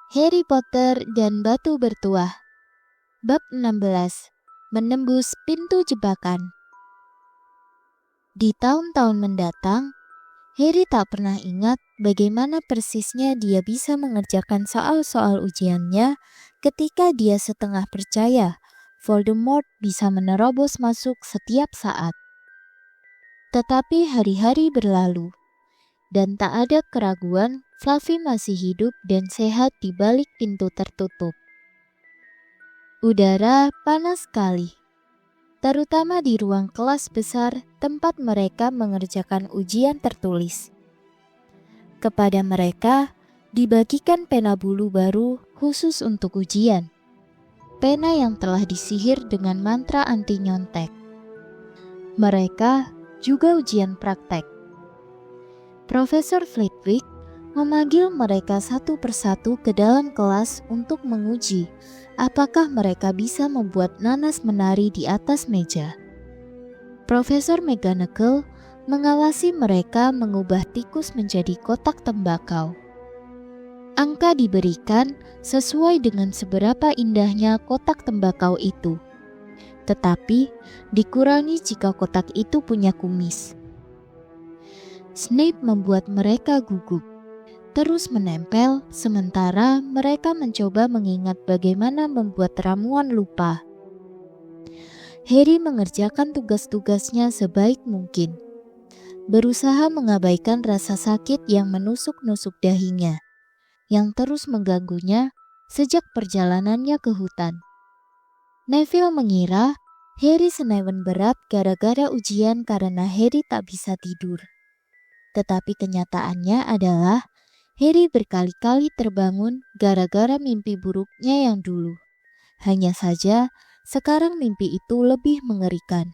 Harry Potter dan Batu Bertuah. Bab 16. Menembus pintu jebakan. Di tahun-tahun mendatang, Harry tak pernah ingat bagaimana persisnya dia bisa mengerjakan soal-soal ujiannya ketika dia setengah percaya Voldemort bisa menerobos masuk setiap saat. Tetapi hari-hari berlalu, dan tak ada keraguan Fluffy masih hidup dan sehat di balik pintu tertutup. Udara panas sekali, terutama di ruang kelas besar tempat mereka mengerjakan ujian tertulis. Kepada mereka, dibagikan pena bulu baru khusus untuk ujian. Pena yang telah disihir dengan mantra anti nyontek. Mereka juga ujian praktek. Profesor Flitwick memanggil mereka satu persatu ke dalam kelas untuk menguji apakah mereka bisa membuat nanas menari di atas meja. Profesor McGonagall mengawasi mereka mengubah tikus menjadi kotak tembakau. Angka diberikan sesuai dengan seberapa indahnya kotak tembakau itu, tetapi dikurangi jika kotak itu punya kumis. Snape membuat mereka gugup, terus menempel sementara mereka mencoba mengingat bagaimana membuat ramuan lupa. Harry mengerjakan tugas-tugasnya sebaik mungkin, berusaha mengabaikan rasa sakit yang menusuk-nusuk dahinya, yang terus mengganggunya sejak perjalanannya ke hutan. Neville mengira Harry senewan berat gara-gara ujian karena Harry tak bisa tidur. Tetapi kenyataannya adalah Harry berkali-kali terbangun gara-gara mimpi buruknya yang dulu. Hanya saja, sekarang mimpi itu lebih mengerikan,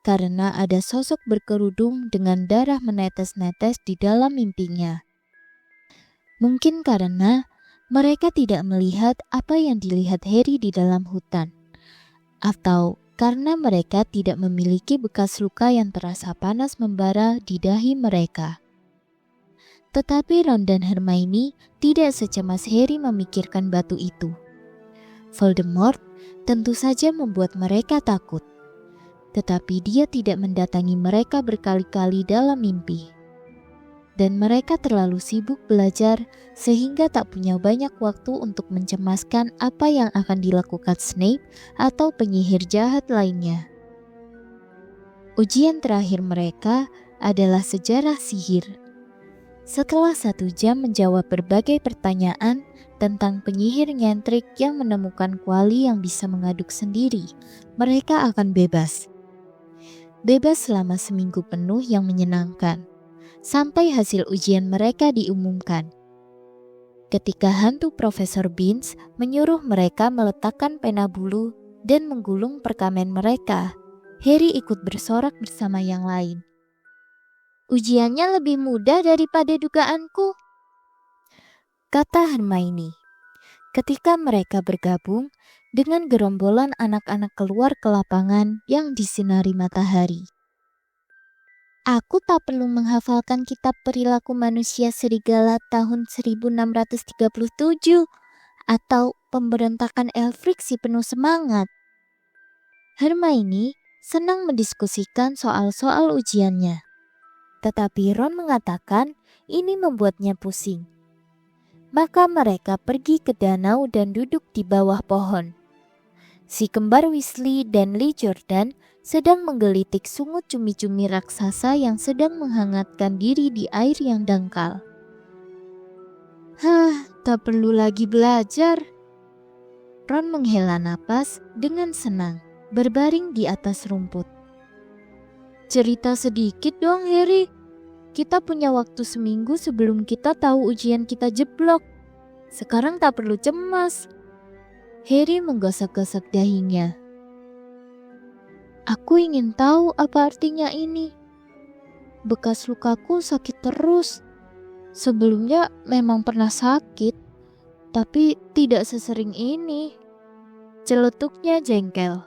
karena ada sosok berkerudung dengan darah menetes-netes di dalam mimpinya. Mungkin karena mereka tidak melihat apa yang dilihat Harry di dalam hutan, atau karena mereka tidak memiliki bekas luka yang terasa panas membara di dahi mereka. Tetapi Ron dan Hermione tidak secemas Harry memikirkan batu itu. Voldemort tentu saja membuat mereka takut, tetapi dia tidak mendatangi mereka berkali-kali dalam mimpi. Dan mereka terlalu sibuk belajar sehingga tak punya banyak waktu untuk mencemaskan apa yang akan dilakukan Snape atau penyihir jahat lainnya. Ujian terakhir mereka adalah sejarah sihir. Setelah 1 jam menjawab berbagai pertanyaan tentang penyihir nyentrik yang menemukan kuali yang bisa mengaduk sendiri, mereka akan bebas. Bebas selama seminggu penuh yang menyenangkan, sampai hasil ujian mereka diumumkan. Ketika hantu Profesor Binns menyuruh mereka meletakkan pena bulu dan menggulung perkamen mereka, Harry ikut bersorak bersama yang lain. Ujiannya lebih mudah daripada dugaanku, kata Hermione. Ketika mereka bergabung dengan gerombolan anak-anak keluar ke lapangan yang disinari matahari. Aku tak perlu menghafalkan kitab perilaku manusia serigala tahun 1637 atau pemberontakan Elfric si penuh semangat. Hermione senang mendiskusikan soal-soal ujiannya. Tetapi Ron mengatakan ini membuatnya pusing. Maka mereka pergi ke danau dan duduk di bawah pohon. Si kembar Weasley dan Lee Jordan sedang menggelitik sungut cumi-cumi raksasa yang sedang menghangatkan diri di air yang dangkal. Tak perlu lagi belajar. Ron menghela napas dengan senang, berbaring di atas rumput. Cerita sedikit dong, Harry. Kita punya waktu seminggu sebelum kita tahu ujian kita jeblok. Sekarang tak perlu cemas. Harry menggosok-gosok dahinya. Aku ingin tahu apa artinya ini. Bekas lukaku sakit terus. Sebelumnya memang pernah sakit, tapi tidak sesering ini. Celetuknya jengkel.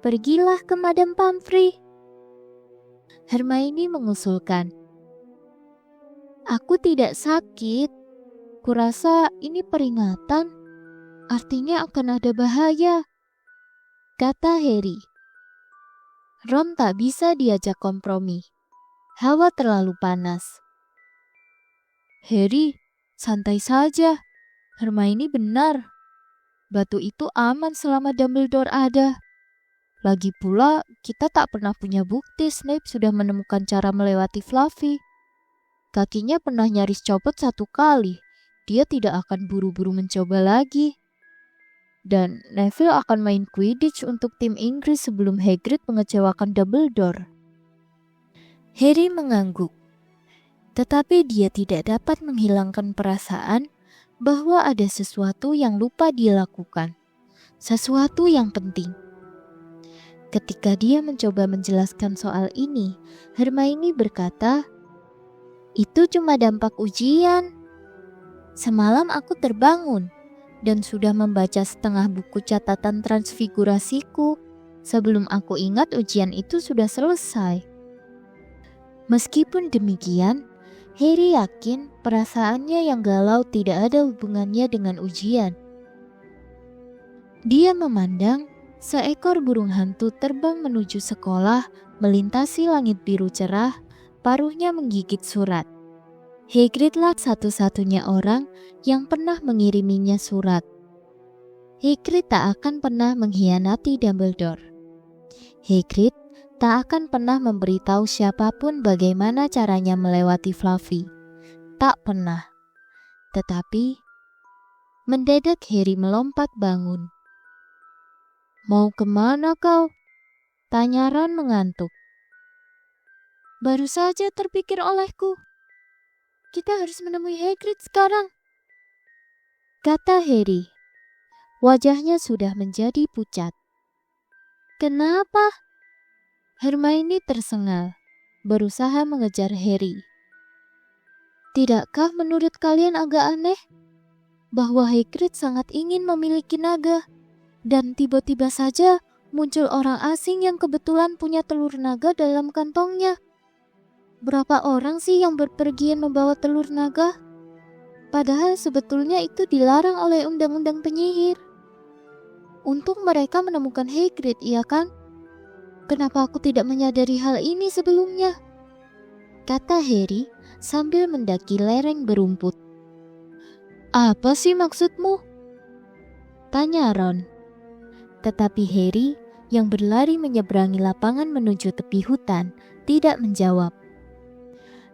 Pergilah ke Madam Pomfrey. Hermione mengusulkan. Aku tidak sakit. Kurasa ini peringatan, artinya akan ada bahaya, kata Harry. Ron tak bisa diajak kompromi. Hawa terlalu panas. Harry, santai saja. Hermione benar. Batu itu aman selama Dumbledore ada. Lagi pula, kita tak pernah punya bukti Snape sudah menemukan cara melewati Fluffy. Kakinya pernah nyaris copot 1 kali. Dia tidak akan buru-buru mencoba lagi. Dan Neville akan main Quidditch untuk tim Inggris sebelum Hagrid mengecewakan Dumbledore. Harry mengangguk. Tetapi dia tidak dapat menghilangkan perasaan bahwa ada sesuatu yang lupa dia lakukan. Sesuatu yang penting. Ketika dia mencoba menjelaskan soal ini, Hermione berkata, "Itu cuma dampak ujian. Semalam aku terbangun dan sudah membaca setengah buku catatan transfigurasiku sebelum aku ingat ujian itu sudah selesai." Meskipun demikian, Harry yakin perasaannya yang galau tidak ada hubungannya dengan ujian. Dia memandang seekor burung hantu terbang menuju sekolah, melintasi langit biru cerah, paruhnya menggigit surat. Hagridlah satu-satunya orang yang pernah mengiriminya surat. Hagrid tak akan pernah mengkhianati Dumbledore. Hagrid tak akan pernah memberitahu siapapun bagaimana caranya melewati Fluffy. Tak pernah. Tetapi, mendadak Harry melompat bangun. "Mau kemana kau?" tanya Ron mengantuk. "Baru saja terpikir olehku. Kita harus menemui Hagrid sekarang," kata Harry. Wajahnya sudah menjadi pucat. "Kenapa?" Hermione tersengal, berusaha mengejar Harry. "Tidakkah menurut kalian agak aneh bahwa Hagrid sangat ingin memiliki naga dan tiba-tiba saja muncul orang asing yang kebetulan punya telur naga dalam kantongnya? Berapa orang sih yang berpergian membawa telur naga? Padahal sebetulnya itu dilarang oleh undang-undang penyihir. Untung mereka menemukan Hagrid, iya kan? Kenapa aku tidak menyadari hal ini sebelumnya?" kata Harry sambil mendaki lereng berumput. "Apa sih maksudmu?" tanya Ron. Tetapi Harry yang berlari menyeberangi lapangan menuju tepi hutan tidak menjawab.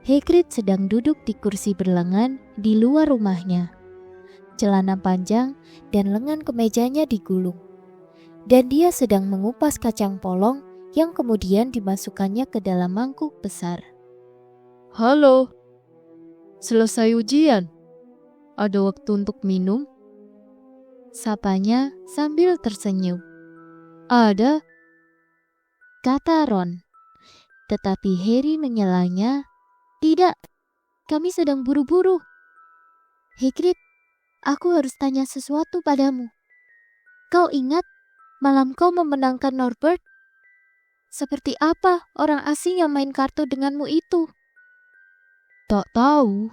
Hagrid sedang duduk di kursi berlengan di luar rumahnya. Celana panjang dan lengan kemejanya digulung. Dan dia sedang mengupas kacang polong yang kemudian dimasukkannya ke dalam mangkuk besar. "Halo, selesai ujian? Ada waktu untuk minum?" sapanya sambil tersenyum. "Ada," kata Ron. Tetapi Harry menyelanya, "Tidak, kami sedang buru-buru. Hagrid, aku harus tanya sesuatu padamu. Kau ingat malam kau memenangkan Norbert? Seperti apa orang asing yang main kartu denganmu itu?" "Tak tahu.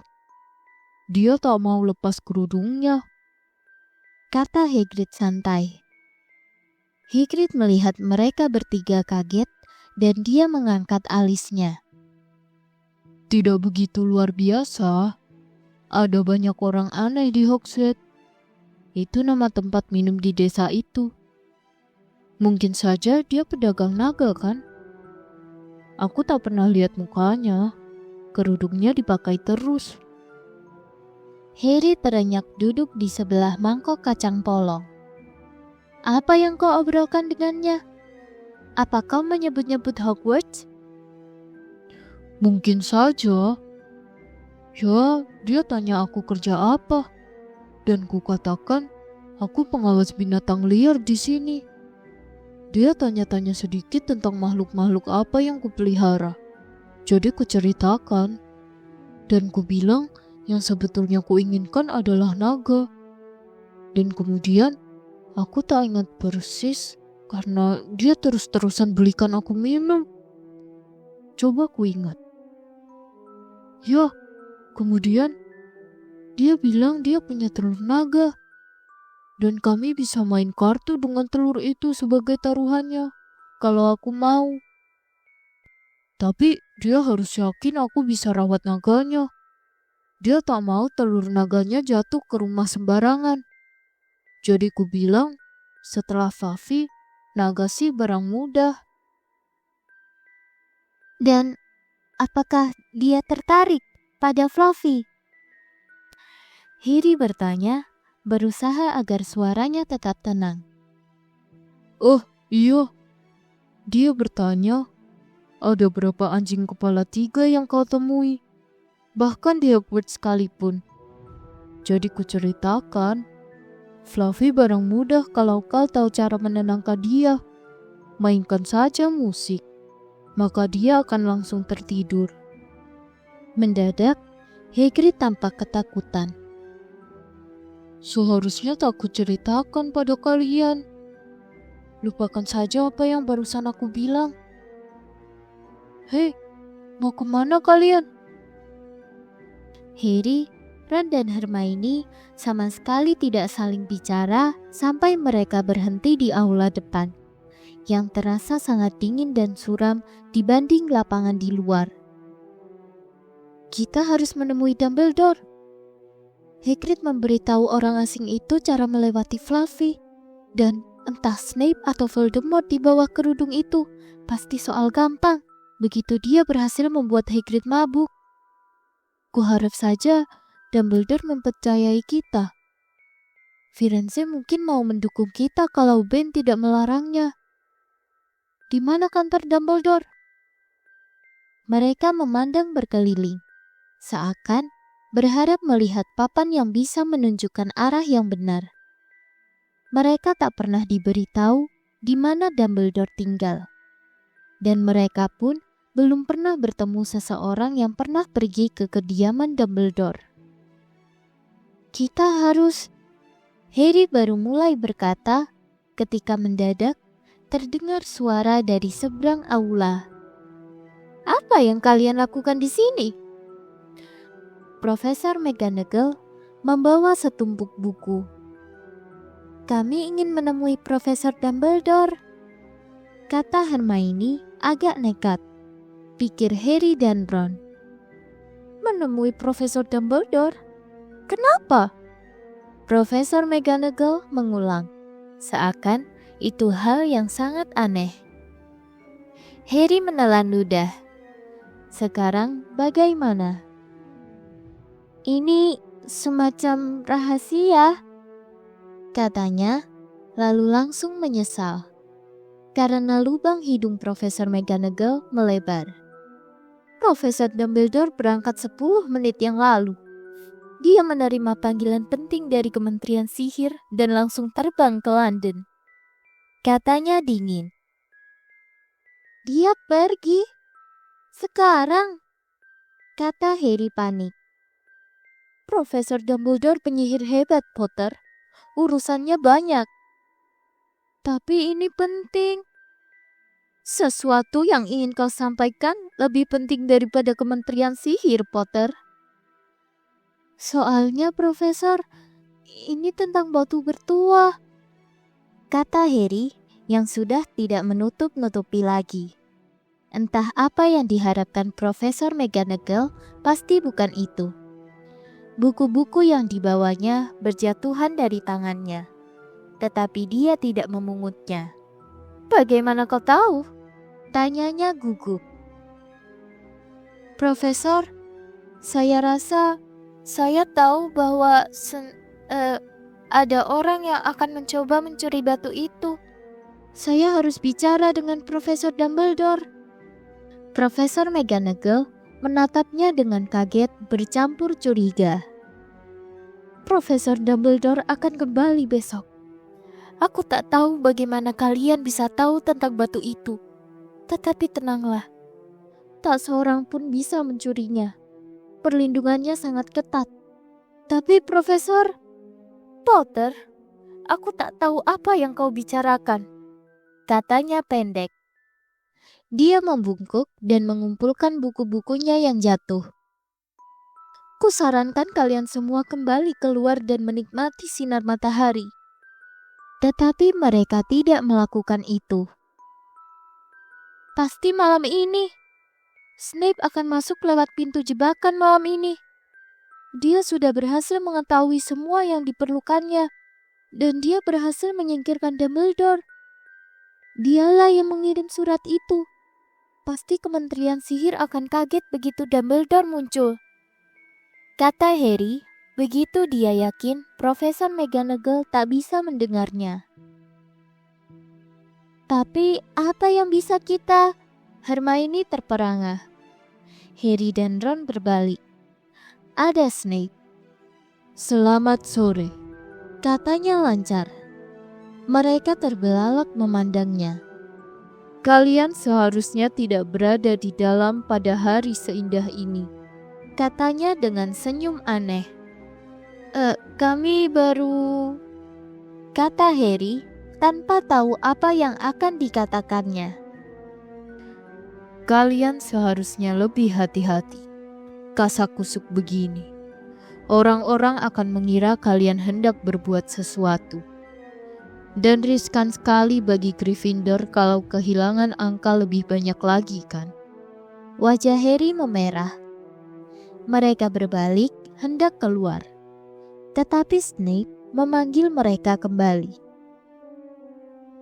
Dia tak mau lepas kerudungnya," kata Hagrid santai. Hagrid melihat mereka bertiga kaget dan dia mengangkat alisnya. "Tidak begitu luar biasa. Ada banyak orang aneh di Hogshead. Itu nama tempat minum di desa itu. Mungkin saja dia pedagang naga kan? Aku tak pernah lihat mukanya. Kerudungnya dipakai terus." Harry terenyak duduk di sebelah mangkok kacang polong. "Apa yang kau obrolkan dengannya? Apa kau menyebut-nyebut Hogwarts?" "Mungkin saja. Ya, dia tanya aku kerja apa. Dan ku katakan, aku pengawas binatang liar di sini. Dia tanya-tanya sedikit tentang makhluk-makhluk apa yang kupelihara. Jadi kuceritakan. Dan ku bilang yang sebetulnya kuinginkan adalah naga. Dan kemudian aku tak ingat persis karena dia terus-terusan belikan aku minum. Coba ku ingat. Ya, kemudian Dia bilang dia punya telur naga. Dan kami bisa main kartu dengan telur itu sebagai taruhannya. Kalau aku mau. Tapi dia harus yakin aku bisa rawat naganya. Dia tak mau telur naganya jatuh ke rumah sembarangan. Jadi ku bilang, setelah Fluffy, naga sih barang mudah. Dan apakah dia tertarik pada Fluffy? Harry bertanya, berusaha agar suaranya tetap tenang. Oh iya, dia bertanya, ada berapa anjing kepala 3 yang kau temui? Bahkan di Hogwarts sekalipun. Jadi ku ceritakan, Fluffy barang mudah kalau kau tahu cara menenangkan dia. Mainkan saja musik, maka dia akan langsung tertidur. Mendadak, Hagrid tampak ketakutan. Seharusnya tak ku ceritakan pada kalian. Lupakan saja apa yang barusan aku bilang. Hei, mau kemana kalian? Harry, Ron dan Hermione sama sekali tidak saling bicara sampai mereka berhenti di aula depan, yang terasa sangat dingin dan suram dibanding lapangan di luar. Kita harus menemui Dumbledore. Hagrid memberitahu orang asing itu cara melewati Fluffy, dan entah Snape atau Voldemort di bawah kerudung itu pasti soal gampang. Begitu dia berhasil membuat Hagrid mabuk. Kuharap saja Dumbledore mempercayai kita. Firenze mungkin mau mendukung kita kalau Ben tidak melarangnya. Di mana kantor Dumbledore? Mereka memandang berkeliling, seakan berharap melihat papan yang bisa menunjukkan arah yang benar. Mereka tak pernah diberitahu di mana Dumbledore tinggal. Dan mereka pun belum pernah bertemu seseorang yang pernah pergi ke kediaman Dumbledore. Kita harus... Harry baru mulai berkata ketika mendadak terdengar suara dari seberang aula. Apa yang kalian lakukan di sini? Profesor McGonagall membawa setumpuk buku. Kami ingin menemui Profesor Dumbledore, kata Hermione agak nekat. Pikir Harry dan Ron. Menemui Profesor Dumbledore? Kenapa? Profesor McGonagall mengulang, seakan itu hal yang sangat aneh. Harry menelan ludah. Sekarang bagaimana? Ini semacam rahasia, katanya, lalu langsung menyesal. Karena lubang hidung Profesor McGonagall melebar. Profesor Dumbledore berangkat 10 menit yang lalu. Dia menerima panggilan penting dari Kementerian Sihir dan langsung terbang ke London. Katanya dingin. Dia pergi? Sekarang? Kata Harry panik. Profesor Dumbledore penyihir hebat, Potter. Urusannya banyak. Tapi ini penting. Sesuatu yang ingin kau sampaikan lebih penting daripada Kementerian Sihir, Potter. Soalnya, Profesor, ini tentang batu bertuah, kata Harry yang sudah tidak menutup-nutupi lagi. Entah apa yang diharapkan Profesor McGonagall, pasti bukan itu. Buku-buku yang dibawanya berjatuhan dari tangannya, tetapi dia tidak memungutnya. Bagaimana kau tahu? Tanyanya gugup. Profesor, saya rasa saya tahu bahwa ada orang yang akan mencoba mencuri batu itu. Saya harus bicara dengan Profesor Dumbledore. Profesor McGonagall menatapnya dengan kaget bercampur curiga. Profesor Dumbledore akan kembali besok. Aku tak tahu bagaimana kalian bisa tahu tentang batu itu. Tetapi tenanglah, tak seorang pun bisa mencurinya. Perlindungannya sangat ketat. Tapi Profesor Potter, aku tak tahu apa yang kau bicarakan, katanya pendek. Dia membungkuk dan mengumpulkan buku-bukunya yang jatuh. Kusarankan kalian semua kembali keluar dan menikmati sinar matahari. Tetapi mereka tidak melakukan itu. Pasti malam ini Snape akan masuk lewat pintu jebakan malam ini. Dia sudah berhasil mengetahui semua yang diperlukannya, dan dia berhasil menyingkirkan Dumbledore. Dialah yang mengirim surat itu. Pasti Kementerian Sihir akan kaget begitu Dumbledore muncul, kata Harry. Begitu dia yakin Profesor McGonagall tak bisa mendengarnya. Tapi apa yang bisa kita? Hermione terperangah. Harry dan Ron berbalik. Ada Snape. Selamat sore, Katanya lancar. Mereka terbelalak memandangnya. kalian seharusnya tidak berada di dalam pada hari seindah ini. Katanya dengan senyum aneh. Kami baru... Kata Harry tanpa tahu apa yang akan dikatakannya. Kalian seharusnya lebih hati-hati. Kasak-kusuk begini, orang-orang akan mengira kalian hendak berbuat sesuatu. Dan riskan sekali bagi Gryffindor kalau kehilangan angka lebih banyak lagi, kan? Wajah Harry memerah. Mereka berbalik hendak keluar. Tetapi Snape memanggil mereka kembali.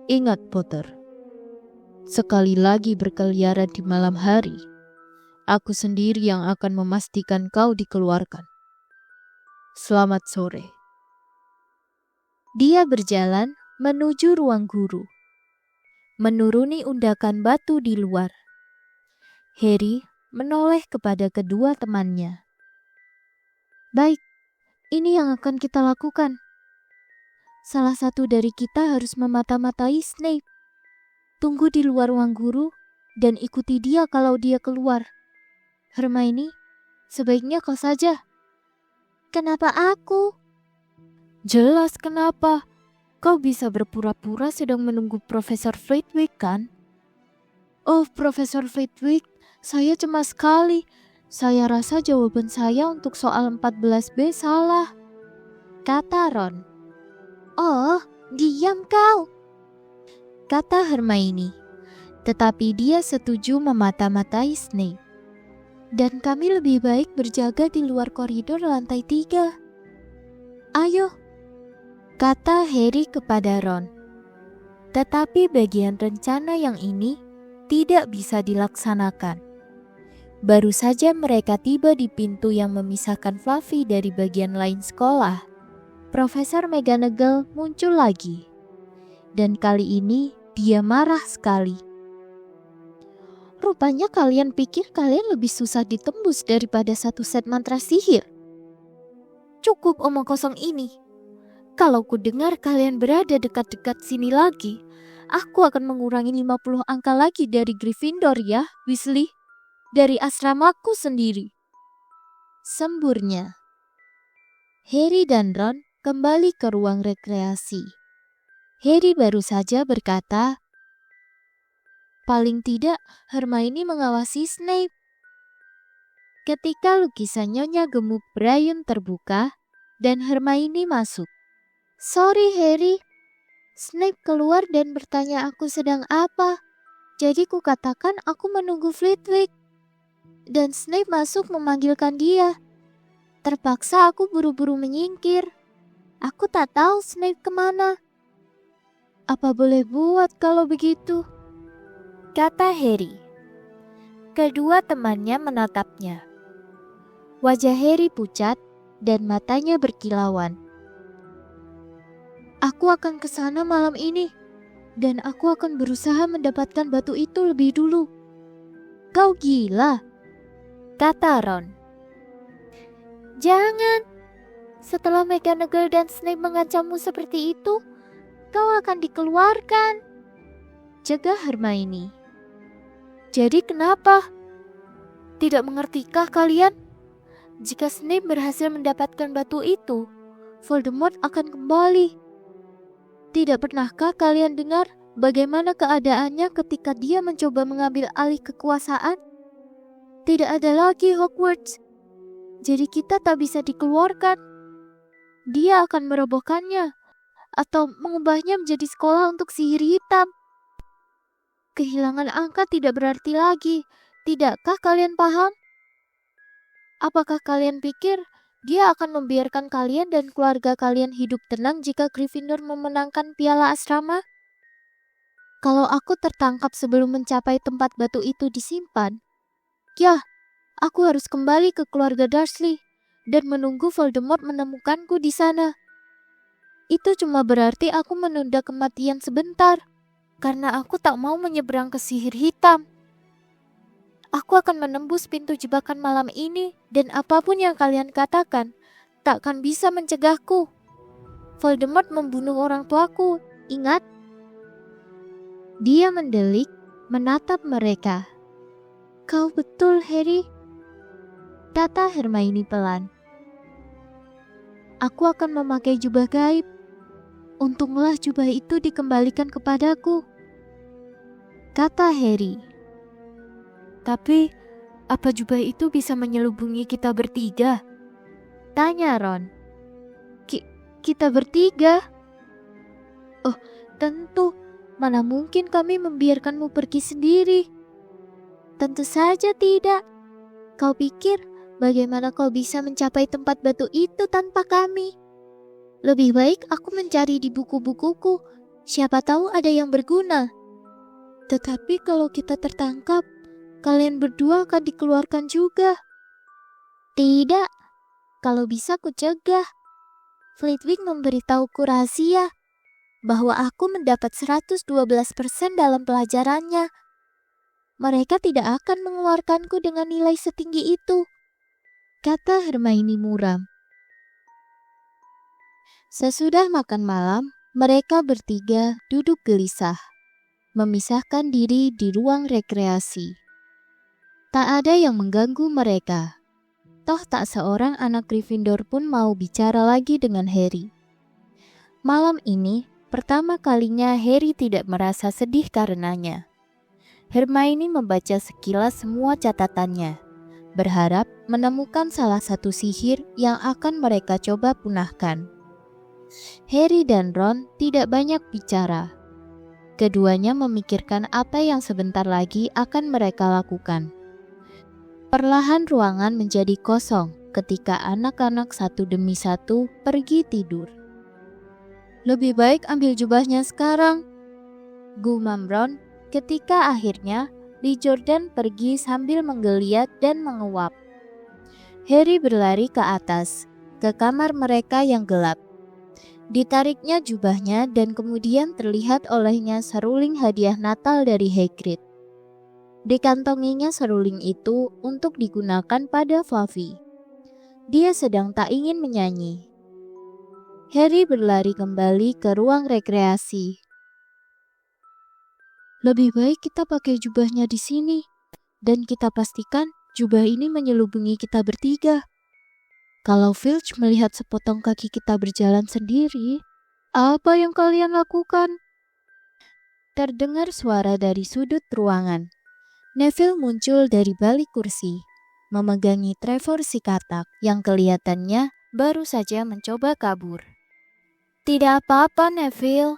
Ingat, Potter. Sekali lagi berkeliaran di malam hari, aku sendiri yang akan memastikan kau dikeluarkan. Selamat sore. Dia berjalan menuju ruang guru, menuruni undakan batu di luar. Harry menoleh kepada kedua temannya. Baik, ini yang akan kita lakukan. Salah satu dari kita harus memata-matai Snape. Tunggu di luar ruang guru dan ikuti dia kalau dia keluar. Hermione, sebaiknya kau saja. Kenapa aku? Jelas kenapa. Kau bisa berpura-pura sedang menunggu Profesor Flitwick, kan? Oh, Profesor Flitwick, saya cemas sekali. Saya rasa jawaban saya untuk soal 14B salah, kata Ron. Oh, diam kau, kata Hermione. Tetapi dia setuju memata-matai Snape. Dan kami lebih baik berjaga di luar koridor lantai 3. Ayo, kata Harry kepada Ron. Tetapi bagian rencana yang ini tidak bisa dilaksanakan. Baru saja mereka tiba di pintu yang memisahkan Fluffy dari bagian lain sekolah, Profesor McGonagall muncul lagi. Dan kali ini dia marah sekali. Rupanya kalian pikir kalian lebih susah ditembus daripada satu set mantra sihir. Cukup omong kosong ini. Kalau ku dengar kalian berada dekat-dekat sini lagi, aku akan mengurangi 50 angka lagi dari Gryffindor ya, Weasley. Dari asramaku sendiri. Semburnya. Harry dan Ron kembali ke ruang rekreasi. Harry baru saja berkata, paling tidak Hermione mengawasi Snape. Ketika lukisan Nyonya Gemuk Brian terbuka dan Hermione masuk. Sorry Harry, Snape keluar dan bertanya aku sedang apa. Jadi ku katakan aku menunggu Flitwick. Dan Snape masuk memanggilkan dia. Terpaksa aku buru-buru menyingkir. Aku tak tahu Snape kemana. Apa boleh buat kalau begitu? Kata Harry. Kedua temannya menatapnya. Wajah Harry pucat dan matanya berkilauan. Aku akan ke sana malam ini. Dan aku akan berusaha mendapatkan batu itu lebih dulu. Kau gila, kata Ron. Jangan. Setelah McGonagall dan Snape mengancammu seperti itu, kau akan dikeluarkan, cegah Hermione. Jadi kenapa? Tidak mengertikah kalian? Jika Snape berhasil mendapatkan batu itu, Voldemort akan kembali. Tidak pernahkah kalian dengar bagaimana keadaannya ketika dia mencoba mengambil alih kekuasaan? Tidak ada lagi Hogwarts. Jadi kita tak bisa dikeluarkan. Dia akan merobohkannya atau mengubahnya menjadi sekolah untuk sihir hitam. Kehilangan angka tidak berarti lagi. Tidakkah kalian paham? Apakah kalian pikir dia akan membiarkan kalian dan keluarga kalian hidup tenang jika Gryffindor memenangkan piala asrama? Kalau aku tertangkap sebelum mencapai tempat batu itu disimpan, ya, aku harus kembali ke keluarga Dursley dan menunggu Voldemort menemukanku di sana. Itu cuma berarti aku menunda kematian sebentar, karena aku tak mau menyeberang ke sihir hitam. Aku akan menembus pintu jebakan malam ini, dan apapun yang kalian katakan, tak akan bisa mencegahku. Voldemort membunuh orang tuaku, ingat? Dia mendelik, menatap mereka. Kau betul, Harry, kata Hermione pelan. Aku akan memakai jubah gaib. Untunglah jubah itu dikembalikan kepadaku, kata Harry. Tapi, apa jubah itu bisa menyelubungi kita bertiga? Tanya Ron. Kita bertiga? Oh, tentu. Mana mungkin kami membiarkanmu pergi sendiri? Tentu saja tidak. Kau pikir bagaimana kau bisa mencapai tempat batu itu tanpa kami? Lebih baik aku mencari di buku-bukuku. Siapa tahu ada yang berguna. Tetapi kalau kita tertangkap, kalian berdua akan dikeluarkan juga. Tidak, kalau bisa ku cegah. Flitwick memberitahuku rahasia bahwa aku mendapat 112% dalam pelajarannya. Mereka tidak akan mengeluarkanku dengan nilai setinggi itu, kata Hermione muram. Sesudah makan malam, mereka bertiga duduk gelisah, memisahkan diri di ruang rekreasi. Tak ada yang mengganggu mereka. Toh tak seorang anak Gryffindor pun mau bicara lagi dengan Harry. Malam ini, pertama kalinya Harry tidak merasa sedih karenanya. Hermione membaca sekilas semua catatannya, berharap menemukan salah satu sihir yang akan mereka coba punahkan. Harry dan Ron tidak banyak bicara. Keduanya memikirkan apa yang sebentar lagi akan mereka lakukan. Perlahan ruangan menjadi kosong ketika anak-anak satu demi satu pergi tidur. Lebih baik ambil jubahnya sekarang, gumam Ron ketika akhirnya Lee Jordan pergi sambil menggeliat dan menguap. Harry berlari ke atas, ke kamar mereka yang gelap. Ditariknya jubahnya dan kemudian terlihat olehnya seruling hadiah Natal dari Hagrid. Dikantonginya seruling itu untuk digunakan pada Fluffy. Dia sedang tak ingin menyanyi. Harry berlari kembali ke ruang rekreasi. Lebih baik kita pakai jubahnya di sini, dan kita pastikan jubah ini menyelubungi kita bertiga. Kalau Filch melihat sepotong kaki kita berjalan sendiri, apa yang kalian lakukan? Terdengar suara dari sudut ruangan. Neville muncul dari balik kursi, memegangi Trevor si katak yang kelihatannya baru saja mencoba kabur. Tidak apa-apa, Neville,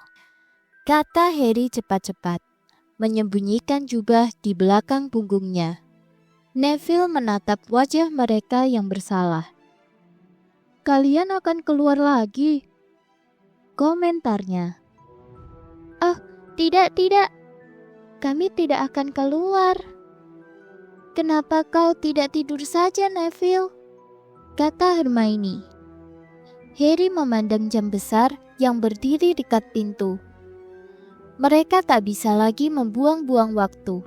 kata Harry cepat-cepat, menyembunyikan jubah di belakang punggungnya. Neville menatap wajah mereka yang bersalah. Kalian akan keluar lagi, komentarnya. Oh, tidak. Kami tidak akan keluar. Kenapa kau tidak tidur saja, Neville? Kata Hermione. Harry memandang jam besar yang berdiri dekat pintu. Mereka tak bisa lagi membuang-buang waktu.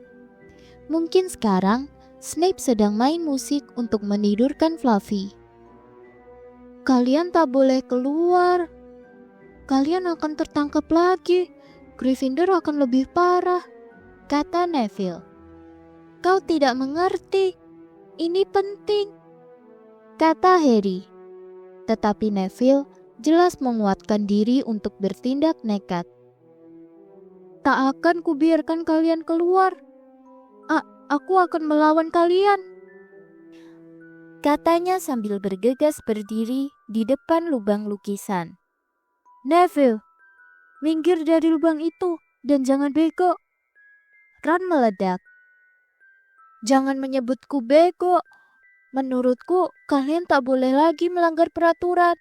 Mungkin sekarang Snape sedang main musik untuk menidurkan Fluffy. Kalian tak boleh keluar. Kalian akan tertangkap lagi. Gryffindor akan lebih parah, kata Neville. Kau tidak mengerti. Ini penting, kata Harry. Tetapi Neville jelas menguatkan diri untuk bertindak nekat. Tak akan kubiarkan kalian keluar. Aku akan melawan kalian. katanya sambil bergegas berdiri di depan lubang lukisan. Neville, minggir dari lubang itu dan jangan bego. Ron meledak. Jangan menyebutku bego. Menurutku, kalian tak boleh lagi melanggar peraturan.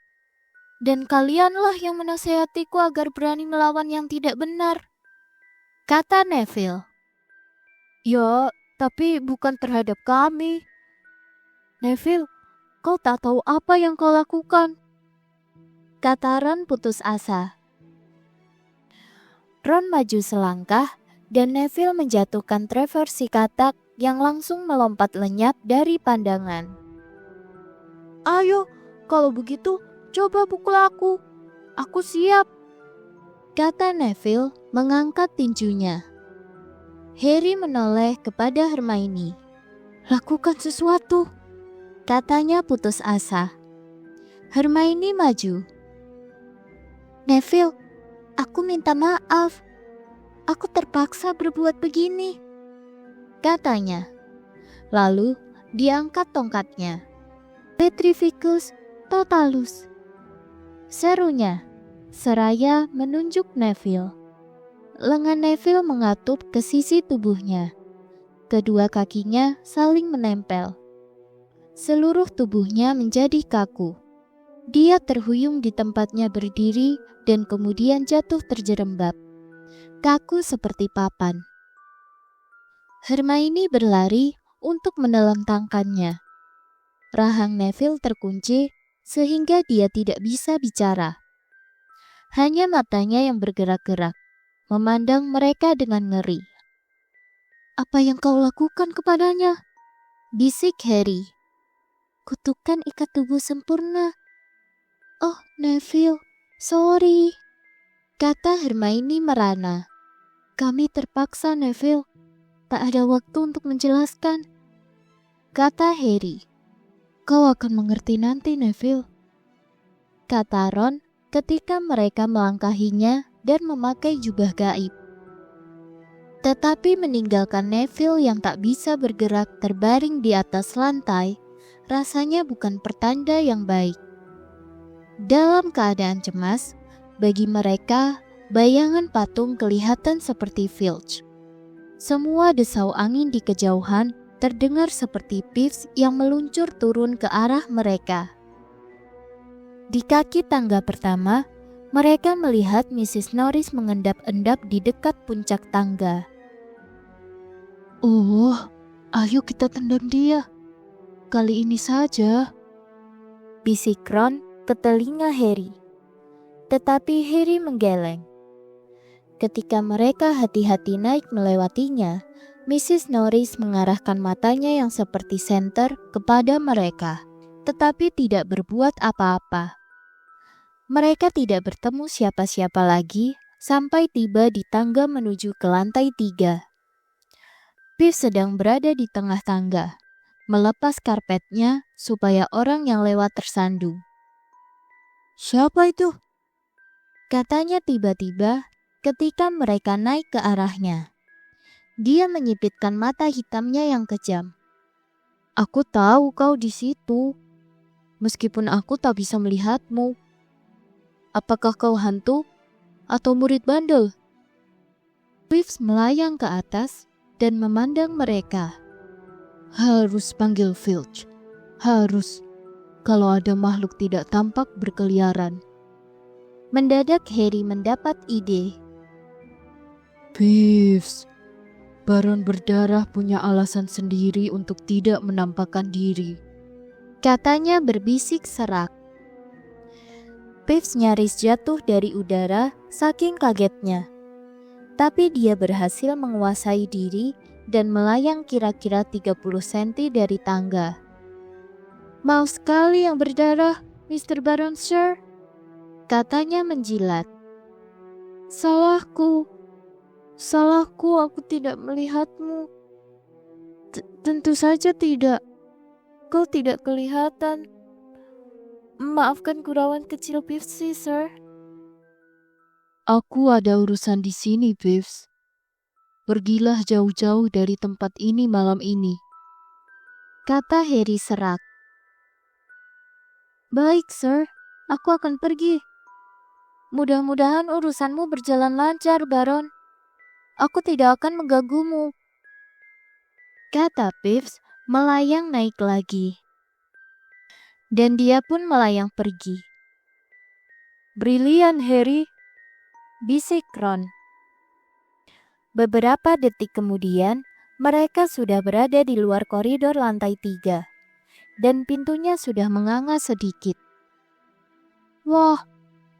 Dan kalianlah yang menasehatiku agar berani melawan yang tidak benar, kata Neville. Ya, tapi bukan terhadap kami. Neville, kau tak tahu apa yang kau lakukan, kata Ron putus asa. Ron maju selangkah dan Neville menjatuhkan Trevor si katak yang langsung melompat lenyap dari pandangan. Ayo, kalau begitu coba pukul aku. Aku siap, kata Neville mengangkat tinjunya. Harry menoleh kepada Hermione. Lakukan sesuatu, katanya putus asa. Hermione maju. Neville, aku minta maaf. Aku terpaksa berbuat begini, katanya. Lalu diangkat tongkatnya. Petrificus totalus, serunya, seraya menunjuk Neville. Lengan Neville mengatup ke sisi tubuhnya. Kedua kakinya saling menempel. Seluruh tubuhnya menjadi kaku. Dia terhuyung di tempatnya berdiri dan kemudian jatuh terjerembab, kaku seperti papan. Hermione berlari untuk menelentangkannya. Rahang Neville terkunci sehingga dia tidak bisa bicara. Hanya matanya yang bergerak-gerak, memandang mereka dengan ngeri. Apa yang kau lakukan kepadanya? Bisik Harry. Kutukan ikat tubuh sempurna. Oh, Neville, sorry, kata Hermione merana. Kami terpaksa, Neville. Tak ada waktu untuk menjelaskan, kata Harry. Kau akan mengerti nanti, Neville, kata Ron ketika mereka melangkahinya dan memakai jubah gaib. Tetapi meninggalkan Neville yang tak bisa bergerak terbaring di atas lantai, rasanya bukan pertanda yang baik. Dalam keadaan cemas, bagi mereka, bayangan patung kelihatan seperti Filch. Semua desau angin di kejauhan terdengar seperti Peeves yang meluncur turun ke arah mereka. Di kaki tangga pertama, mereka melihat Mrs. Norris mengendap-endap di dekat puncak tangga. Oh, ayo kita tendang dia. Kali ini saja, bisik Ron ke telinga Harry. Tetapi Harry menggeleng. Ketika mereka hati-hati naik melewatinya, Mrs. Norris mengarahkan matanya yang seperti senter kepada mereka, tetapi tidak berbuat apa-apa. Mereka tidak bertemu siapa-siapa lagi sampai tiba di tangga menuju ke lantai 3. Peeves sedang berada di tengah tangga, melepas karpetnya supaya orang yang lewat tersandung. Siapa itu? Katanya tiba-tiba ketika mereka naik ke arahnya. Dia menyipitkan mata hitamnya yang kejam. Aku tahu kau di situ, meskipun aku tak bisa melihatmu. Apakah kau hantu atau murid bandel? Peeves melayang ke atas dan memandang mereka. Harus panggil Filch. Harus, kalau ada makhluk tidak tampak berkeliaran. Mendadak Harry mendapat ide. Peeves, Baron Berdarah punya alasan sendiri untuk tidak menampakkan diri, katanya berbisik serak. Peeves nyaris jatuh dari udara saking kagetnya. Tapi dia berhasil menguasai diri dan melayang kira-kira 30 cm dari tangga. Mau sekali yang berdarah, Mr. Baron Sir, katanya menjilat. Salahku, aku tidak melihatmu. Tentu saja tidak. Kau tidak kelihatan. Maafkan gurauan kecil Peeves, Sir. Aku ada urusan di sini, Peeves. Pergilah jauh-jauh dari tempat ini malam ini, kata Harry serak. Baik, Sir. Aku akan pergi. Mudah-mudahan urusanmu berjalan lancar, Baron. Aku tidak akan mengganggumu, kata Pips melayang naik lagi. Dan dia pun melayang pergi. Brilian, Harry. Bisik Ron. Beberapa detik kemudian, mereka sudah berada di luar koridor lantai 3. Dan pintunya sudah menganga sedikit. Wah,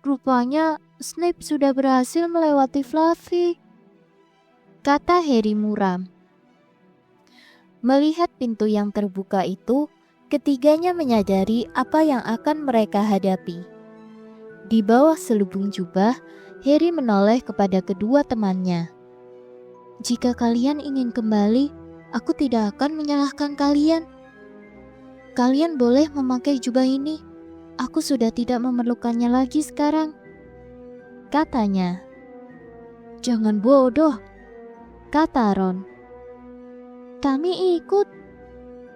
rupanya Snape sudah berhasil melewati Fluffy, kata Harry muram. Melihat pintu yang terbuka itu, ketiganya menyadari apa yang akan mereka hadapi. Di bawah selubung jubah, Harry menoleh kepada kedua temannya. Jika kalian ingin kembali, aku tidak akan menyalahkan kalian. Kalian boleh memakai jubah ini. Aku sudah tidak memerlukannya lagi sekarang, katanya. Jangan bodoh, kata Ron. Kami ikut,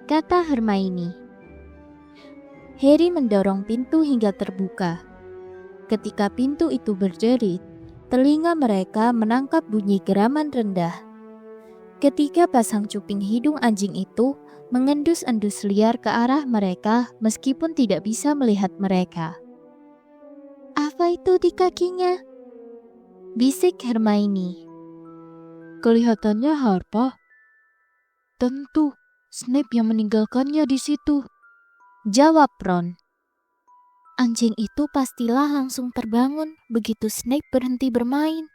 kata Hermione. Harry mendorong pintu hingga terbuka. Ketika pintu itu berderit, telinga mereka menangkap bunyi geraman rendah. Ketiga pasang cuping hidung anjing itu mengendus-endus liar ke arah mereka meskipun tidak bisa melihat mereka. Apa itu di kakinya? Bisik Hermione. Kelihatannya harpa. Tentu, Snape yang meninggalkannya di situ, jawab Ron. Anjing itu pastilah langsung terbangun begitu Snape berhenti bermain.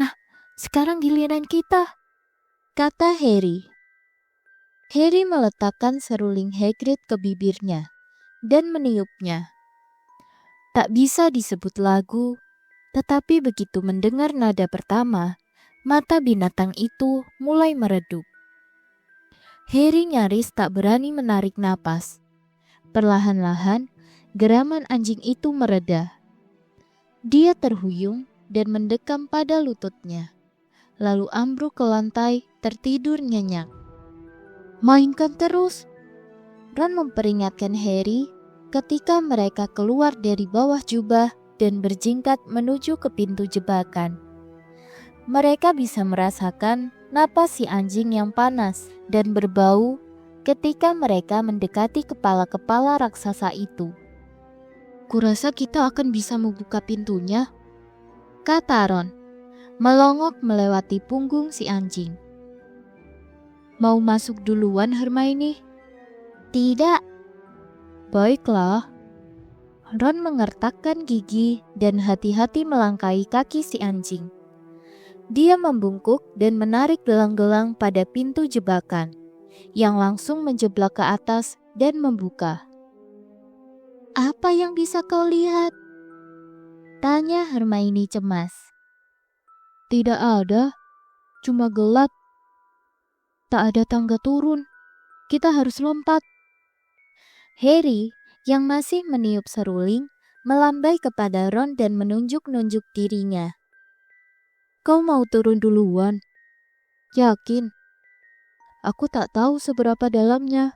Nah, sekarang giliran kita, kata Harry. Harry meletakkan seruling Hagrid ke bibirnya dan meniupnya. Tak bisa disebut lagu, tetapi begitu mendengar nada pertama, mata binatang itu mulai meredup. Harry nyaris tak berani menarik napas. Perlahan-lahan, geraman anjing itu mereda. Dia terhuyung dan mendekam pada lututnya, lalu ambruk ke lantai tertidur nyenyak. Mainkan terus, Ron memperingatkan Harry ketika mereka keluar dari bawah jubah dan berjingkat menuju ke pintu jebakan. Mereka bisa merasakan napas si anjing yang panas dan berbau ketika mereka mendekati kepala-kepala raksasa itu. Kurasa kita akan bisa membuka pintunya, kata Ron, melongok melewati punggung si anjing. Mau masuk duluan, Hermione? Tidak. Baiklah. Ron mengertakkan gigi dan hati-hati melangkahi kaki si anjing. Dia membungkuk dan menarik gelang-gelang pada pintu jebakan, yang langsung menjeblak ke atas dan membuka. Apa yang bisa kau lihat? Tanya Hermione cemas. Tidak ada, cuma gelap. Tak ada tangga turun. Kita harus lompat. Harry, yang masih meniup seruling, melambai kepada Ron dan menunjuk-nunjuk dirinya. Kau mau turun duluan? Yakin? Aku tak tahu seberapa dalamnya.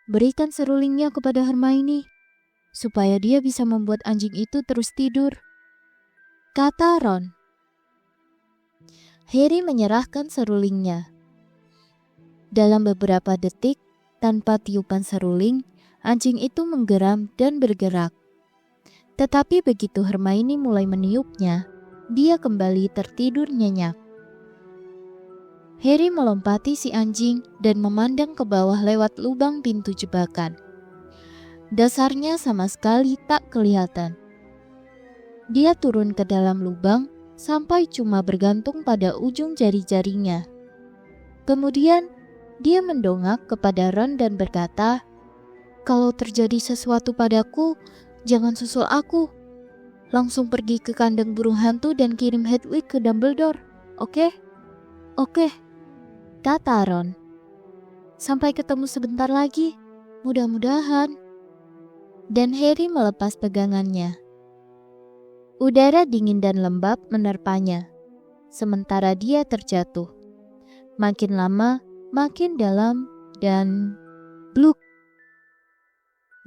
Berikan serulingnya kepada Hermione, supaya dia bisa membuat anjing itu terus tidur, kata Ron. Harry menyerahkan serulingnya. Dalam beberapa detik, tanpa tiupan seruling, anjing itu menggeram dan bergerak. Tetapi begitu Hermione mulai meniupnya, dia kembali tertidur nyenyak. Harry melompati si anjing dan memandang ke bawah lewat lubang pintu jebakan. Dasarnya sama sekali tak kelihatan. Dia turun ke dalam lubang sampai cuma bergantung pada ujung jari-jarinya. Kemudian, dia mendongak kepada Ron dan berkata, "Kalau terjadi sesuatu padaku, jangan susul aku. Langsung pergi ke kandang burung hantu dan kirim Hedwig ke Dumbledore, oke?" "Oke," kata Ron. "Sampai ketemu sebentar lagi, mudah-mudahan." Dan Harry melepas pegangannya. Udara dingin dan lembab menerpanya, sementara dia terjatuh. Makin lama, makin dalam, dan bluk.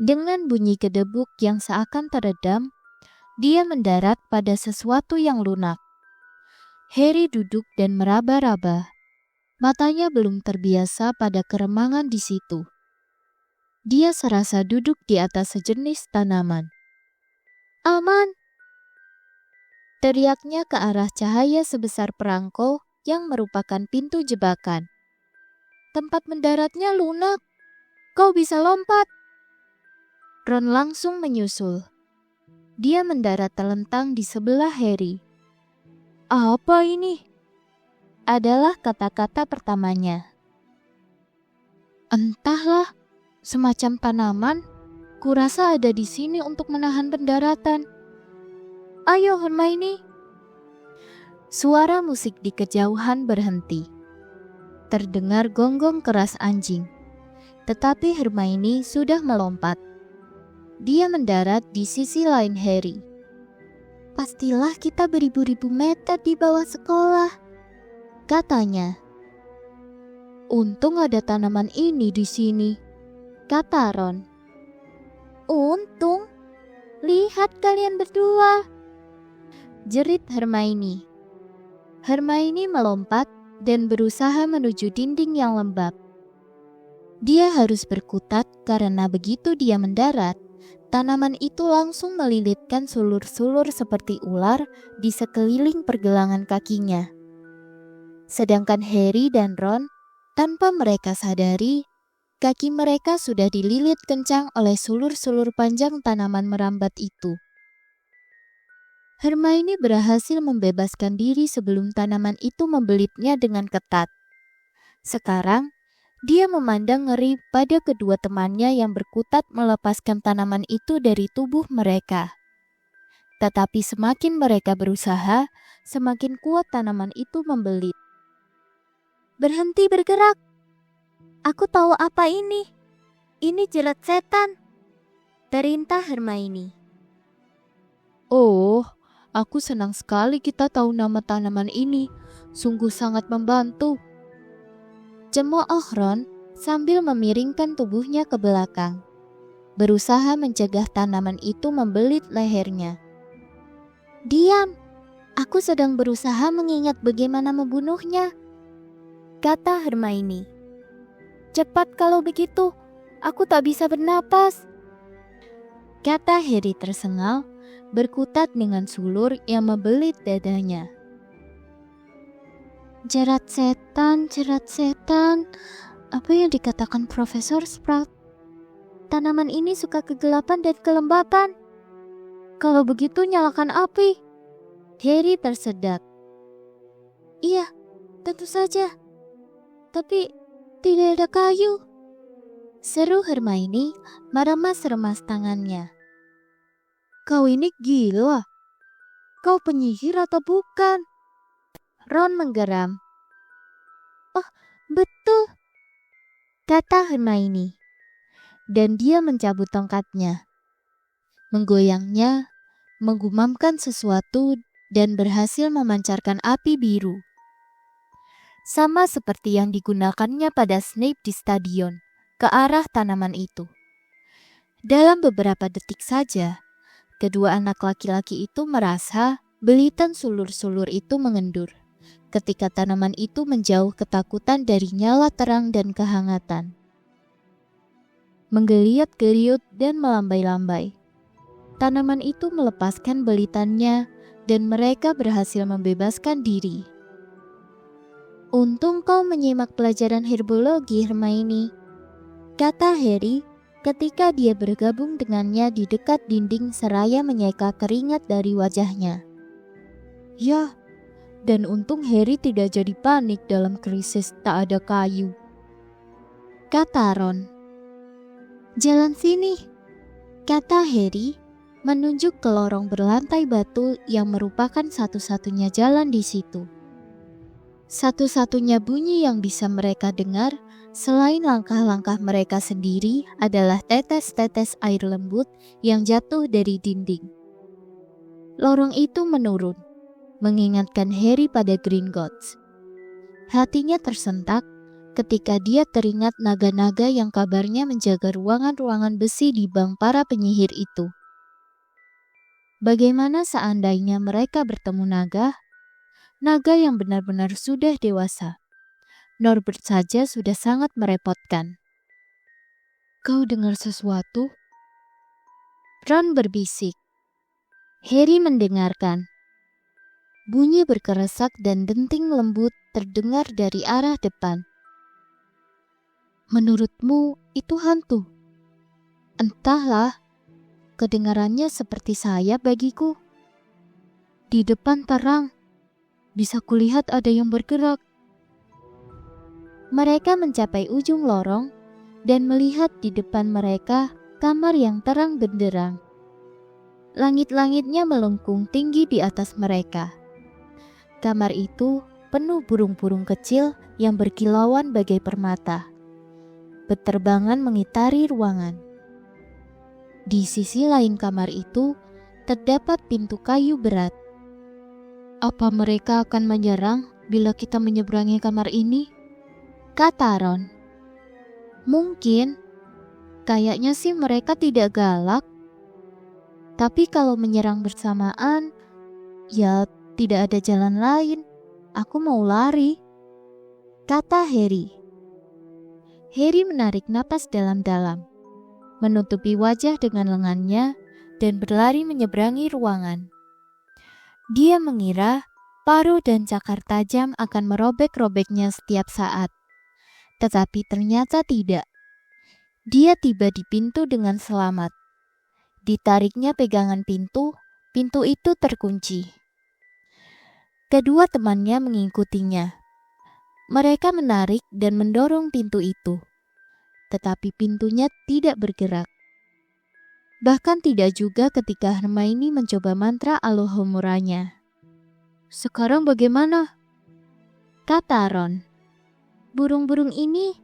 Dengan bunyi kedebuk yang seakan teredam, dia mendarat pada sesuatu yang lunak. Harry duduk dan meraba-raba. Matanya belum terbiasa pada keremangan di situ. Dia serasa duduk di atas sejenis tanaman. "Aman!" teriaknya ke arah cahaya sebesar perangko yang merupakan pintu jebakan. "Tempat mendaratnya lunak. Kau bisa lompat." Ron langsung menyusul. Dia mendarat telentang di sebelah Harry. "Apa ini?" adalah kata-kata pertamanya. "Entahlah, semacam tanaman. Kurasa ada di sini untuk menahan pendaratan." "Ayo Hermione." Suara musik di kejauhan berhenti. Terdengar gonggong keras anjing. Tetapi Hermione sudah melompat. Dia mendarat di sisi lain Harry. "Pastilah kita beribu-ribu meter di bawah sekolah," katanya. "Untung ada tanaman ini di sini," kata Ron. "Untung? Lihat kalian berdua," jerit Hermione. Hermione melompat dan berusaha menuju dinding yang lembab. Dia harus berkutat karena begitu dia mendarat, tanaman itu langsung melilitkan sulur-sulur seperti ular di sekeliling pergelangan kakinya. Sedangkan Harry dan Ron, tanpa mereka sadari, kaki mereka sudah dililit kencang oleh sulur-sulur panjang tanaman merambat itu. Hermione berhasil membebaskan diri sebelum tanaman itu membelitnya dengan ketat. Sekarang, dia memandang ngeri pada kedua temannya yang berkutat melepaskan tanaman itu dari tubuh mereka. Tetapi semakin mereka berusaha, semakin kuat tanaman itu membelit. "Berhenti bergerak! Aku tahu apa ini. Ini jerat setan," perintah Hermione. Oh, aku senang sekali kita tahu nama tanaman ini. Sungguh sangat membantu. Cemooh Ron sambil memiringkan tubuhnya ke belakang, berusaha mencegah tanaman itu membelit lehernya. "Diam, aku sedang berusaha mengingat bagaimana membunuhnya," kata Hermione. "Cepat kalau begitu, aku tak bisa bernapas," kata Harry tersengal, berkutat dengan sulur yang membelit dadanya. Jerat setan, apa yang dikatakan Profesor Sprout? Tanaman ini suka kegelapan dan kelembapan. Kalau begitu nyalakan api. Harry tersedak. "Iya, tentu saja. Tapi tidak ada kayu," seru Hermione meremas-remas tangannya. Kau ini gila. Kau penyihir atau bukan? Ron menggeram. "Oh, betul," kata Hermione. Dan dia mencabut tongkatnya. Menggoyangnya, menggumamkan sesuatu dan berhasil memancarkan api biru. Sama seperti yang digunakannya pada Snape di stadion, ke arah tanaman itu. Dalam beberapa detik saja, kedua anak laki-laki itu merasa belitan sulur-sulur itu mengendur ketika tanaman itu menjauh ketakutan dari nyala terang dan kehangatan. Menggeliat-geliat dan melambai-lambai, tanaman itu melepaskan belitannya dan mereka berhasil membebaskan diri. "Untung kau menyimak pelajaran herbologi, Hermione," kata Harry ketika dia bergabung dengannya di dekat dinding seraya menyeka keringat dari wajahnya. Ya, dan untung Harry tidak jadi panik dalam krisis tak ada kayu, kata Ron. "Jalan sini," kata Harry, menunjuk ke lorong berlantai batu yang merupakan satu-satunya jalan di situ. Satu-satunya bunyi yang bisa mereka dengar selain langkah-langkah mereka sendiri adalah tetes-tetes air lembut yang jatuh dari dinding. Lorong itu menurun, mengingatkan Harry pada Gringotts. Hatinya tersentak ketika dia teringat naga-naga yang kabarnya menjaga ruangan-ruangan besi di bank para penyihir itu. Bagaimana seandainya mereka bertemu naga? Naga yang benar-benar sudah dewasa. Norbert saja sudah sangat merepotkan. Kau dengar sesuatu? Ron berbisik. Harry mendengarkan. Bunyi berkeresak dan denting lembut terdengar dari arah depan. Menurutmu itu hantu? Entahlah, kedengarannya seperti sayap bagiku. Di depan terang, bisa kulihat ada yang bergerak. Mereka mencapai ujung lorong dan melihat di depan mereka kamar yang terang benderang. Langit-langitnya melengkung tinggi di atas mereka. Kamar itu penuh burung-burung kecil yang berkilauan bagai permata. Berterbangan mengitari ruangan. Di sisi lain kamar itu terdapat pintu kayu berat. Apa mereka akan menyerang bila kita menyeberangi kamar ini? Kata Ron. Mungkin. Kayaknya sih mereka tidak galak. Tapi kalau menyerang bersamaan, ya tidak ada jalan lain. Aku mau lari. Kata Harry. Harry menarik napas dalam-dalam, menutupi wajah dengan lengannya dan berlari menyeberangi ruangan. Dia mengira paruh dan cakar tajam akan merobek-robeknya setiap saat. Tetapi ternyata tidak. Dia tiba di pintu dengan selamat. Ditariknya pegangan pintu, pintu itu terkunci. Kedua temannya mengikutinya. Mereka menarik dan mendorong pintu itu. Tetapi pintunya tidak bergerak. Bahkan tidak juga ketika Hermione mencoba mantra Alohomoranya. Sekarang bagaimana? Kata Ron. Burung-burung ini,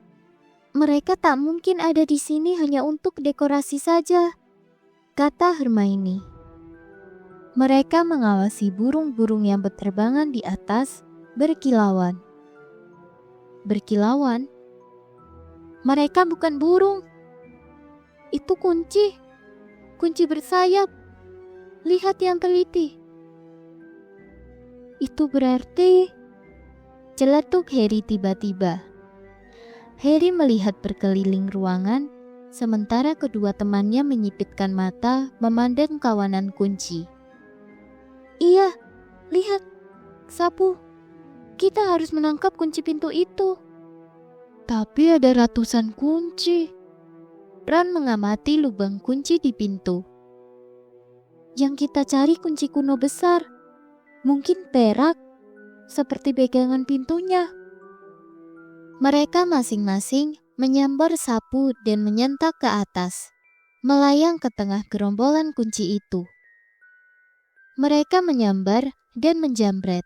mereka tak mungkin ada di sini hanya untuk dekorasi saja, kata Hermione. Mereka mengawasi burung-burung yang berterbangan di atas, berkilauan. Berkilauan? Mereka bukan burung. Itu kunci. Kunci bersayap. Lihat yang teliti. Itu berarti... Celetuk Harry tiba-tiba. Harry melihat berkeliling ruangan, sementara kedua temannya menyipitkan mata memandang kawanan kunci. Iya, lihat, sapu. Kita harus menangkap kunci pintu itu. Tapi ada ratusan kunci. Ron mengamati lubang kunci di pintu. Yang kita cari kunci kuno besar. Mungkin perak, seperti pegangan pintunya. Mereka masing-masing menyambar sapu dan menyentak ke atas, melayang ke tengah gerombolan kunci itu. Mereka menyambar dan menjambret.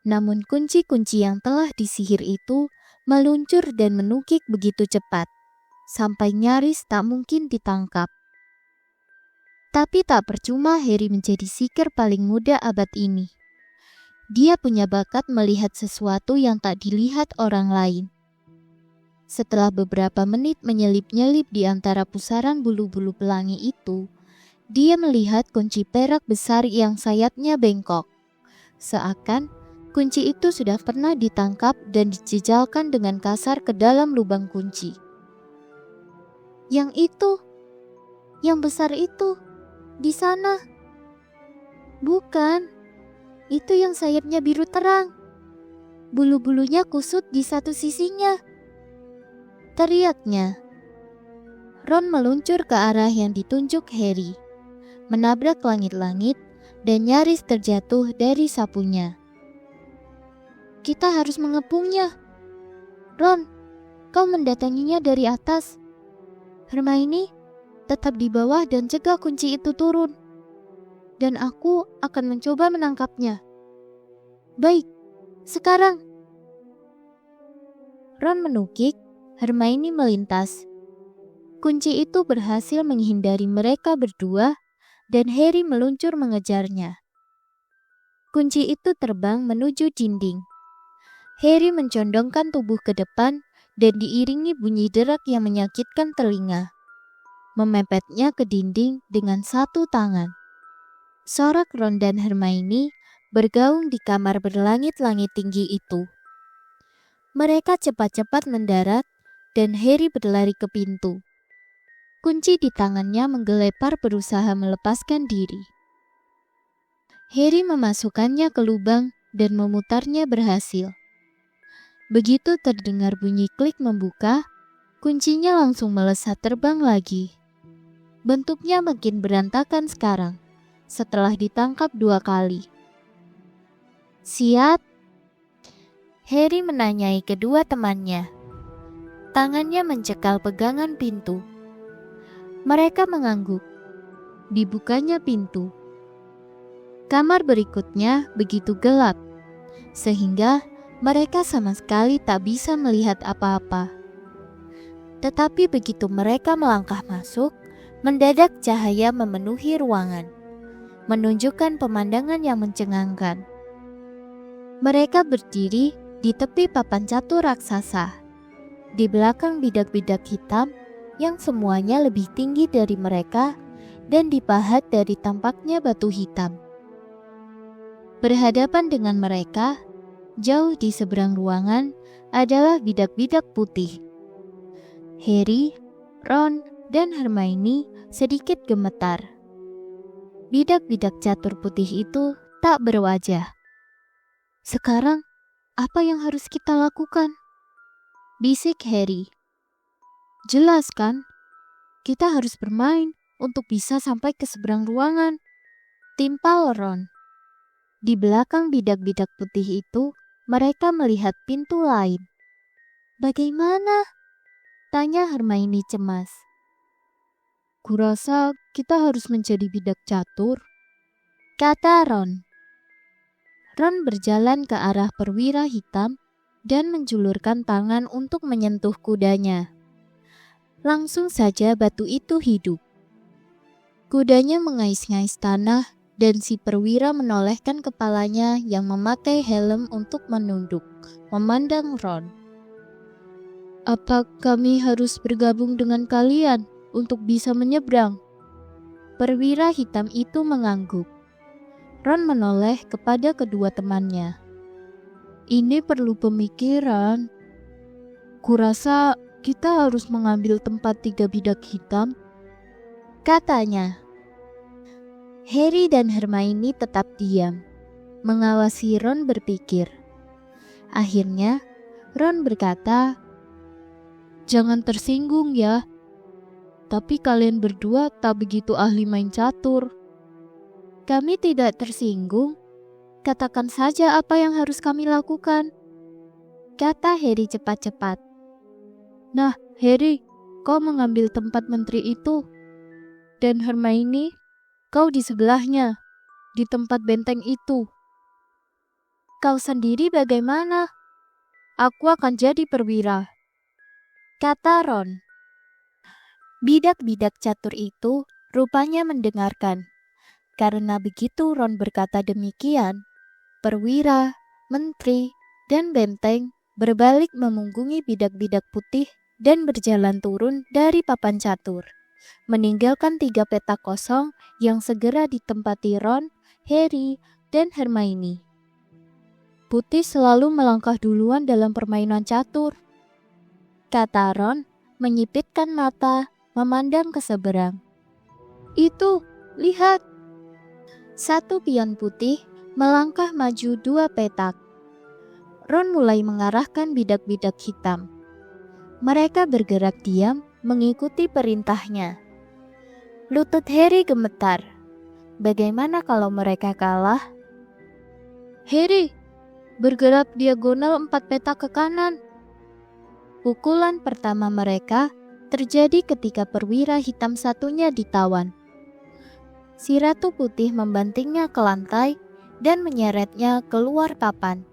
Namun kunci-kunci yang telah disihir itu meluncur dan menukik begitu cepat, sampai nyaris tak mungkin ditangkap. Tapi tak percuma Harry menjadi sihir paling muda abad ini. Dia punya bakat melihat sesuatu yang tak dilihat orang lain. Setelah beberapa menit menyelip-nyelip di antara pusaran bulu-bulu pelangi itu, dia melihat kunci perak besar yang sayapnya bengkok. Seakan kunci itu sudah pernah ditangkap dan dijejalkan dengan kasar ke dalam lubang kunci. Yang itu, yang besar itu, di sana. Bukan. Itu yang sayapnya biru terang. Bulu-bulunya kusut di satu sisinya. Teriaknya. Ron meluncur ke arah yang ditunjuk Harry, menabrak langit-langit dan nyaris terjatuh dari sapunya. Kita harus mengepungnya. Ron, kau mendatanginya dari atas. Hermione, tetap di bawah dan cegah kunci itu turun. Dan aku akan mencoba menangkapnya. Baik, sekarang. Ron menukik, Hermione melintas. Kunci itu berhasil menghindari mereka berdua dan Harry meluncur mengejarnya. Kunci itu terbang menuju dinding. Harry mencondongkan tubuh ke depan dan diiringi bunyi derak yang menyakitkan telinga. Memepetnya ke dinding dengan satu tangan. Sorak Ron dan Hermione bergaung di kamar berlangit-langit tinggi itu. Mereka cepat-cepat mendarat dan Harry berlari ke pintu. Kunci di tangannya menggelepar berusaha melepaskan diri. Harry memasukkannya ke lubang dan memutarnya berhasil. Begitu terdengar bunyi klik membuka, kuncinya langsung melesat terbang lagi. Bentuknya makin berantakan sekarang, setelah ditangkap 2 kali. "Siap?" Harry menanyai kedua temannya. Tangannya mencekal pegangan pintu. Mereka mengangguk. Dibukanya pintu. Kamar berikutnya begitu gelap, sehingga mereka sama sekali tak bisa melihat apa-apa. Tetapi begitu mereka melangkah masuk, mendadak cahaya memenuhi ruangan, menunjukkan pemandangan yang mencengangkan. Mereka berdiri di tepi papan catur raksasa, di belakang bidak-bidak hitam yang semuanya lebih tinggi dari mereka dan dipahat dari tampaknya batu hitam. Berhadapan dengan mereka, jauh di seberang ruangan adalah bidak-bidak putih. Harry, Ron, dan Hermione sedikit gemetar. Bidak-bidak catur putih itu tak berwajah. "Sekarang, apa yang harus kita lakukan?" bisik Harry. "Jelas kan? Kita harus bermain untuk bisa sampai ke seberang ruangan," timpal Ron. Di belakang bidak-bidak putih itu, mereka melihat pintu lain. "Bagaimana?" tanya Hermione cemas. Kurasa kita harus menjadi bidak catur. Kata Ron. Ron berjalan ke arah perwira hitam dan menjulurkan tangan untuk menyentuh kudanya. Langsung saja batu itu hidup. Kudanya mengais-ngais tanah dan si perwira menolehkan kepalanya yang memakai helm untuk menunduk, memandang Ron. Apa kami harus bergabung dengan kalian untuk bisa menyeberang? Perwira hitam itu mengangguk. Ron menoleh kepada kedua temannya. Ini perlu pemikiran. Kurasa kita harus mengambil tempat 3 bidak hitam, katanya. Harry dan Hermione tetap diam, mengawasi Ron berpikir. Akhirnya, Ron berkata, "Jangan tersinggung ya. Tapi kalian berdua tak begitu ahli main catur." "Kami tidak tersinggung. Katakan saja apa yang harus kami lakukan," kata Harry cepat-cepat. "Nah, Harry, kau mengambil tempat menteri itu. Dan Hermione, kau di sebelahnya, di tempat benteng itu." "Kau sendiri bagaimana?" "Aku akan jadi perwira," kata Ron. Bidak-bidak catur itu rupanya mendengarkan. Karena begitu Ron berkata demikian, perwira, menteri, dan benteng berbalik memunggungi bidak-bidak putih dan berjalan turun dari papan catur, meninggalkan 3 petak kosong yang segera ditempati Ron, Harry, dan Hermione. "Putih selalu melangkah duluan dalam permainan catur," kata Ron, menyipitkan mata, memandang ke seberang. "Itu, lihat!" Satu pion putih melangkah maju 2 petak. Ron mulai mengarahkan bidak-bidak hitam. Mereka bergerak diam mengikuti perintahnya. Lutut Harry gemetar. Bagaimana kalau mereka kalah? "Harry, bergerak diagonal 4 petak ke kanan." Pukulan pertama mereka terjadi ketika perwira hitam satunya ditawan. Si Ratu Putih membantingnya ke lantai dan menyeretnya keluar papan.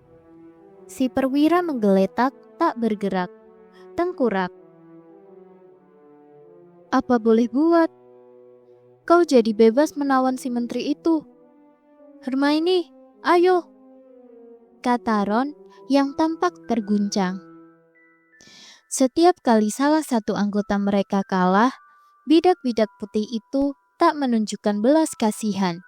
Si perwira menggeletak tak bergerak, tengkurap. "Apa boleh buat? Kau jadi bebas menawan si menteri itu. Hermione, ayo!" kata Ron yang tampak terguncang. Setiap kali salah satu anggota mereka kalah, bidak-bidak putih itu tak menunjukkan belas kasihan.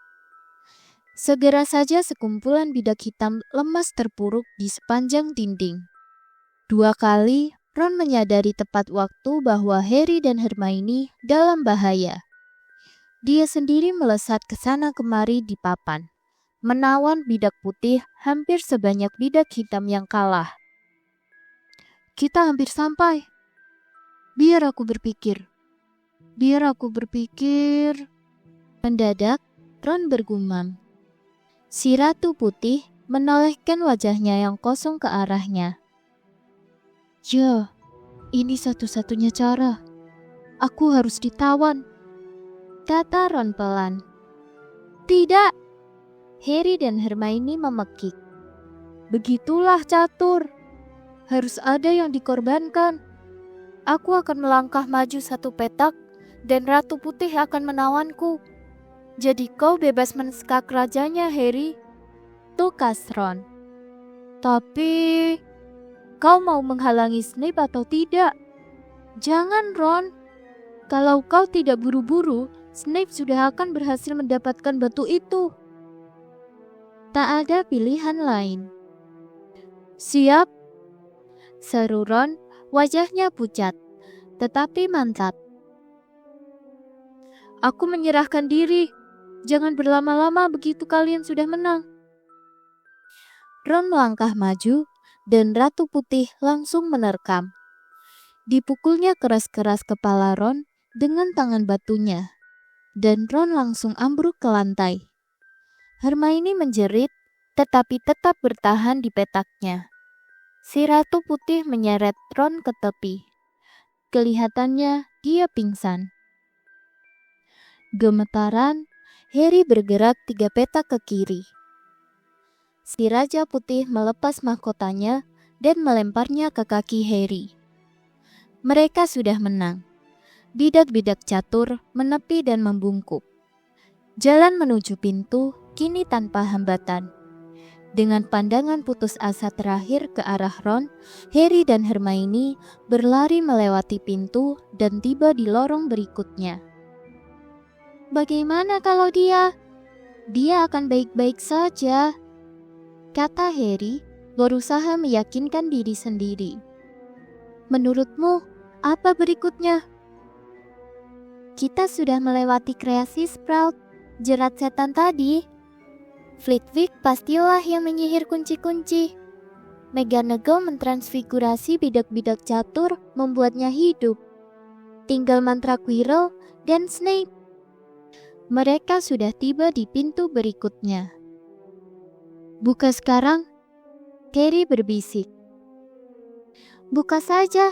Segera saja sekumpulan bidak hitam lemas terpuruk di sepanjang dinding. 2 kali, Ron menyadari tepat waktu bahwa Harry dan Hermione dalam bahaya. Dia sendiri melesat ke sana kemari di papan, menawan bidak putih hampir sebanyak bidak hitam yang kalah. Kita hampir sampai. Biar aku berpikir. Mendadak, Ron bergumam. Si Ratu Putih menolehkan wajahnya yang kosong ke arahnya. Ya, ini satu-satunya cara. Aku harus ditawan. Kata Ron pelan. Tidak! Harry dan Hermione memekik. Begitulah catur. Harus ada yang dikorbankan. Aku akan melangkah maju 1 petak dan Ratu Putih akan menawanku. Jadi kau bebas mensekak rajanya, Harry. Tukas Ron. Tapi, kau mau menghalangi Snape atau tidak? Jangan, Ron. Kalau kau tidak buru-buru, Snape sudah akan berhasil mendapatkan batu itu. Tak ada pilihan lain. Siap? Seru Ron, wajahnya pucat, tetapi mantap. Aku menyerahkan diri. Jangan berlama-lama begitu kalian sudah menang. Ron melangkah maju dan Ratu Putih langsung menerkam. Dipukulnya keras-keras kepala Ron dengan tangan batunya, dan Ron langsung ambruk ke lantai. Hermione menjerit, tetapi tetap bertahan di petaknya. Si Ratu Putih menyeret Ron ke tepi. Kelihatannya dia pingsan. Gemetaran, Harry bergerak 3 petak ke kiri. Si Raja Putih melepas mahkotanya dan melemparnya ke kaki Harry. Mereka sudah menang. Bidak-bidak catur menepi dan membungkuk. Jalan menuju pintu kini tanpa hambatan. Dengan pandangan putus asa terakhir ke arah Ron, Harry dan Hermione berlari melewati pintu dan tiba di lorong berikutnya. Bagaimana kalau dia? Dia akan baik-baik saja, kata Harry, berusaha meyakinkan diri sendiri. Menurutmu, apa berikutnya? Kita sudah melewati kreasi Sprout, jerat setan tadi. Flitwick pastilah yang menyihir kunci-kunci. McGonagall mentransfigurasi bidak-bidak catur membuatnya hidup. Tinggal mantra Quirrell dan Snape. Mereka sudah tiba di pintu berikutnya. Buka sekarang, Harry berbisik. Buka saja.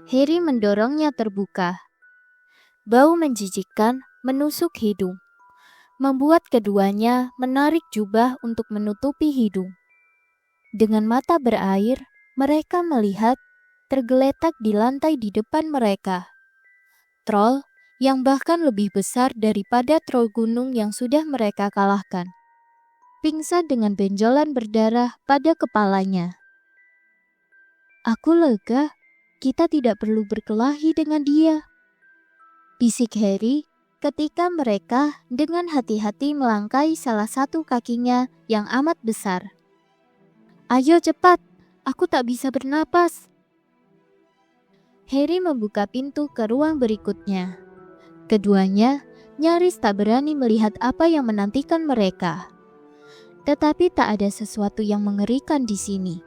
Harry mendorongnya terbuka. Bau menjijikkan menusuk hidung, membuat keduanya menarik jubah untuk menutupi hidung. Dengan mata berair, mereka melihat tergeletak di lantai di depan mereka troll yang bahkan lebih besar daripada troll gunung yang sudah mereka kalahkan. Pingsan dengan benjolan berdarah pada kepalanya. Aku lega, kita tidak perlu berkelahi dengan dia, bisik Harry ketika mereka dengan hati-hati melangkai salah satu kakinya yang amat besar. Ayo cepat, aku tak bisa bernapas. Harry membuka pintu ke ruang berikutnya. Keduanya nyaris tak berani melihat apa yang menantikan mereka. Tetapi tak ada sesuatu yang mengerikan di sini.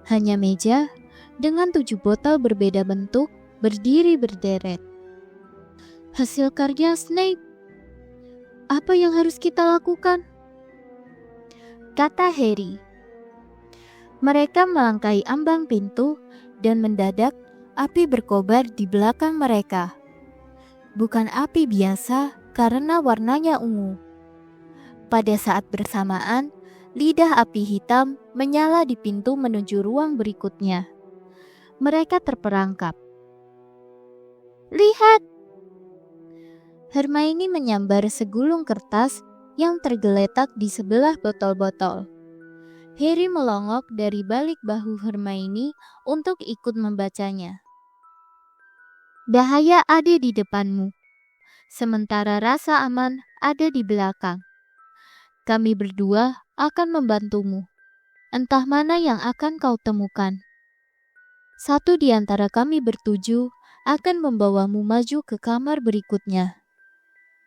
Hanya meja dengan 7 botol berbeda bentuk berdiri berderet. Hasil karya Snape. Apa yang harus kita lakukan? Kata Harry. Mereka melangkahi ambang pintu dan mendadak api berkobar di belakang mereka. Bukan api biasa karena warnanya ungu. Pada saat bersamaan, lidah api hitam menyala di pintu menuju ruang berikutnya. Mereka terperangkap. Lihat! Hermione menyambar segulung kertas yang tergeletak di sebelah botol-botol. Harry melongok dari balik bahu Hermione untuk ikut membacanya. Bahaya ada di depanmu, sementara rasa aman ada di belakang. Kami berdua akan membantumu. Entah mana yang akan kau temukan. Satu di antara kami bertuju akan membawamu maju ke kamar berikutnya.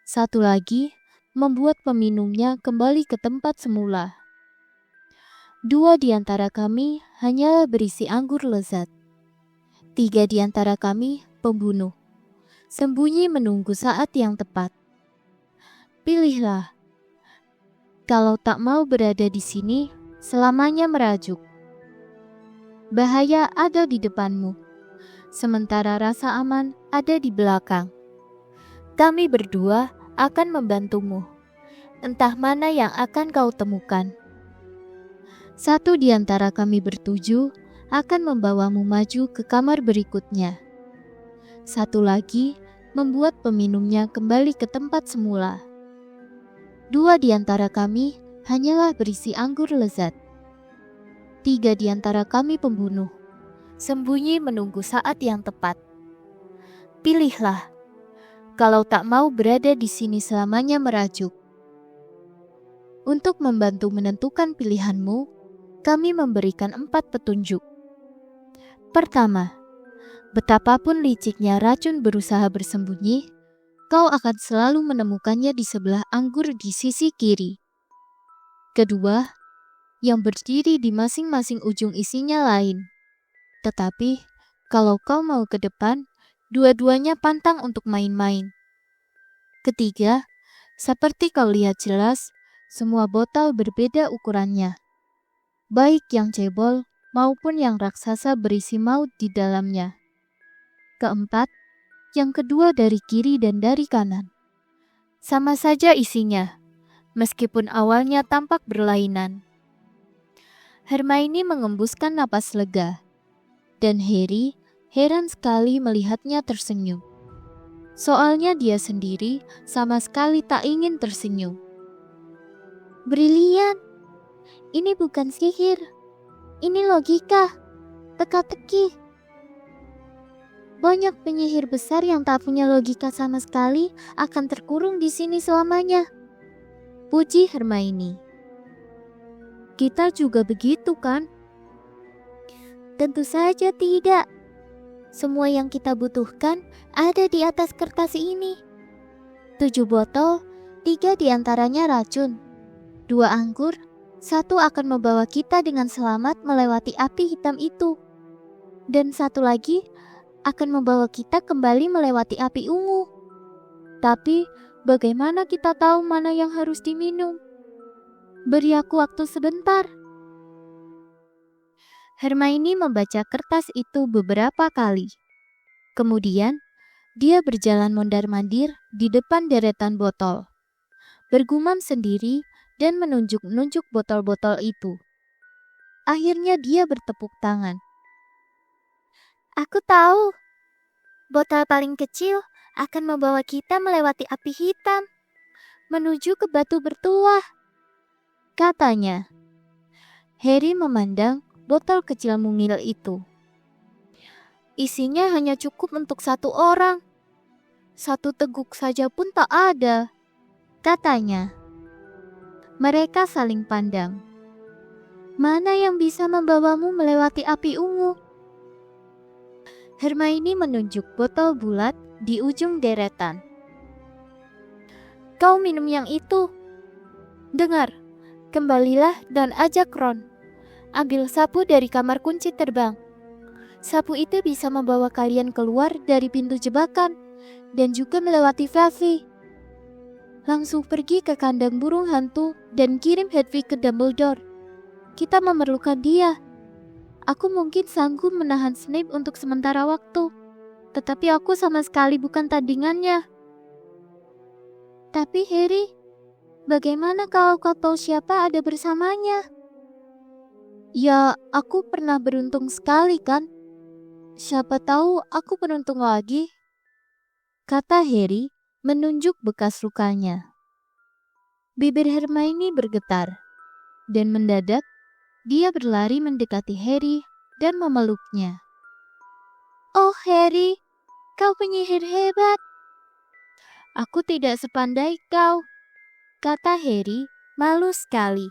Satu lagi membuat peminumnya kembali ke tempat semula. Dua di antara kami hanya berisi anggur lezat. Tiga di antara kami pembunuh, sembunyi menunggu saat yang tepat. Pilihlah. Kalau tak mau berada di sini, selamanya merajuk. Bahaya ada di depanmu, sementara rasa aman ada di belakang. Kami berdua akan membantumu. Entah mana yang akan kau temukan. Satu di antara kami bertuju akan membawamu maju ke kamar berikutnya. Satu lagi membuat peminumnya kembali ke tempat semula. Dua di antara kami hanyalah berisi anggur lezat. Tiga di antara kami pembunuh, sembunyi menunggu saat yang tepat. Pilihlah, kalau tak mau berada di sini selamanya merajuk. Untuk membantu menentukan pilihanmu, kami memberikan 4 petunjuk. Pertama, betapapun liciknya racun berusaha bersembunyi, kau akan selalu menemukannya di sebelah anggur di sisi kiri. Kedua, yang berdiri di masing-masing ujung isinya lain. Tetapi, kalau kau mau ke depan, dua-duanya pantang untuk main-main. Ketiga, seperti kau lihat jelas, semua botol berbeda ukurannya. Baik yang cebol maupun yang raksasa berisi maut di dalamnya. Keempat, yang kedua dari kiri dan dari kanan. Sama saja isinya, meskipun awalnya tampak berlainan. Hermione mengembuskan napas lega, dan Harry heran sekali melihatnya tersenyum. Soalnya dia sendiri sama sekali tak ingin tersenyum. Brilian! Ini bukan sihir, ini logika, teka-teki. Banyak penyihir besar yang tak punya logika sama sekali akan terkurung di sini selamanya. Puji Hermione. Kita juga begitu kan? Tentu saja tidak. Semua yang kita butuhkan ada di atas kertas ini. 7 botol, 3 diantaranya racun. 2 anggur, 1 akan membawa kita dengan selamat melewati api hitam itu. Dan 1 lagi akan membawa kita kembali melewati api ungu. Tapi bagaimana kita tahu mana yang harus diminum? Beri aku waktu sebentar. Hermione membaca kertas itu beberapa kali. Kemudian, dia berjalan mondar-mandir di depan deretan botol. Bergumam sendiri dan menunjuk-nunjuk botol-botol itu. Akhirnya dia bertepuk tangan. Aku tahu. Botol paling kecil akan membawa kita melewati api hitam, menuju ke batu bertuah, katanya. Harry memandang botol kecil mungil itu. Isinya hanya cukup untuk 1 orang. 1 teguk saja pun tak ada, katanya. Mereka saling pandang. Mana yang bisa membawamu melewati api ungu? Hermione menunjuk botol bulat di ujung deretan. Kau minum yang itu. Dengar, kembalilah dan ajak Ron. Ambil sapu dari kamar kunci terbang. Sapu itu bisa membawa kalian keluar dari pintu jebakan dan juga melewati Velvi. Langsung pergi ke kandang burung hantu dan kirim Hedwig ke Dumbledore. Kita memerlukan dia. Aku mungkin sanggup menahan Snape untuk sementara waktu, tetapi aku sama sekali bukan tandingannya. Tapi Harry, bagaimana kalau kau tahu siapa ada bersamanya? Ya, aku pernah beruntung sekali kan? Siapa tahu aku beruntung lagi, kata Harry menunjuk bekas lukanya. Bibir Hermione bergetar, dan mendadak Dia berlari mendekati Harry dan memeluknya. "Oh Harry, kau penyihir hebat." "Aku tidak sepandai kau," kata Harry malu sekali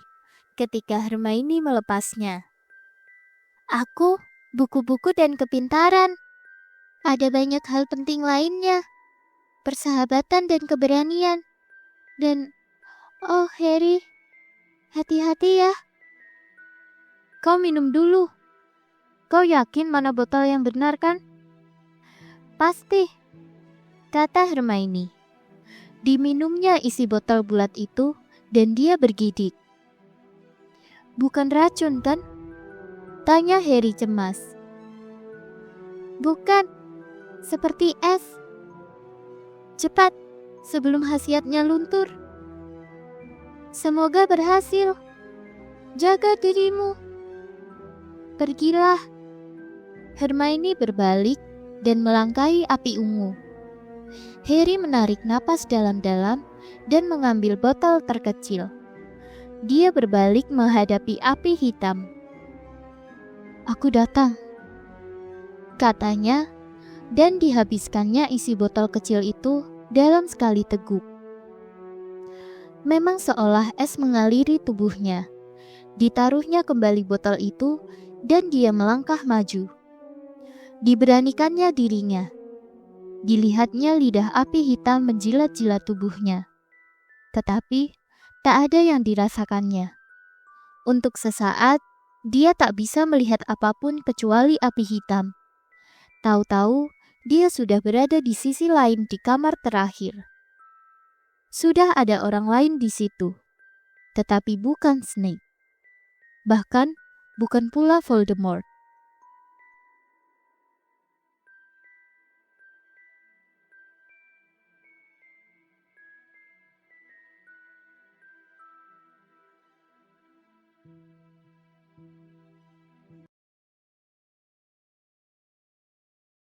ketika Hermione melepasnya. "Aku buku-buku dan kepintaran. Ada banyak hal penting lainnya. Persahabatan dan keberanian. Dan, oh Harry, hati-hati ya." "Kau minum dulu. Kau yakin mana botol yang benar kan?" "Pasti," kata Hermione. Diminumnya isi botol bulat itu dan dia bergidik. "Bukan racun kan?" tanya Harry cemas. "Bukan, seperti es. Cepat, sebelum khasiatnya luntur. Semoga berhasil. Jaga dirimu. Pergilah." Hermione berbalik dan melangkahi api ungu. Harry menarik napas dalam-dalam dan mengambil botol terkecil. Dia berbalik menghadapi api hitam. "Aku datang," katanya, dan dihabiskannya isi botol kecil itu dalam sekali teguk. Memang seolah es mengaliri tubuhnya. Ditaruhnya kembali botol itu dan dia melangkah maju. Diberanikannya dirinya. Dilihatnya lidah api hitam menjilat-jilat tubuhnya. Tetapi tak ada yang dirasakannya. Untuk sesaat, dia tak bisa melihat apapun kecuali api hitam. Tahu-tahu, dia sudah berada di sisi lain di kamar terakhir. Sudah ada orang lain di situ, tetapi bukan Snape. Bahkan, bukan pula Voldemort.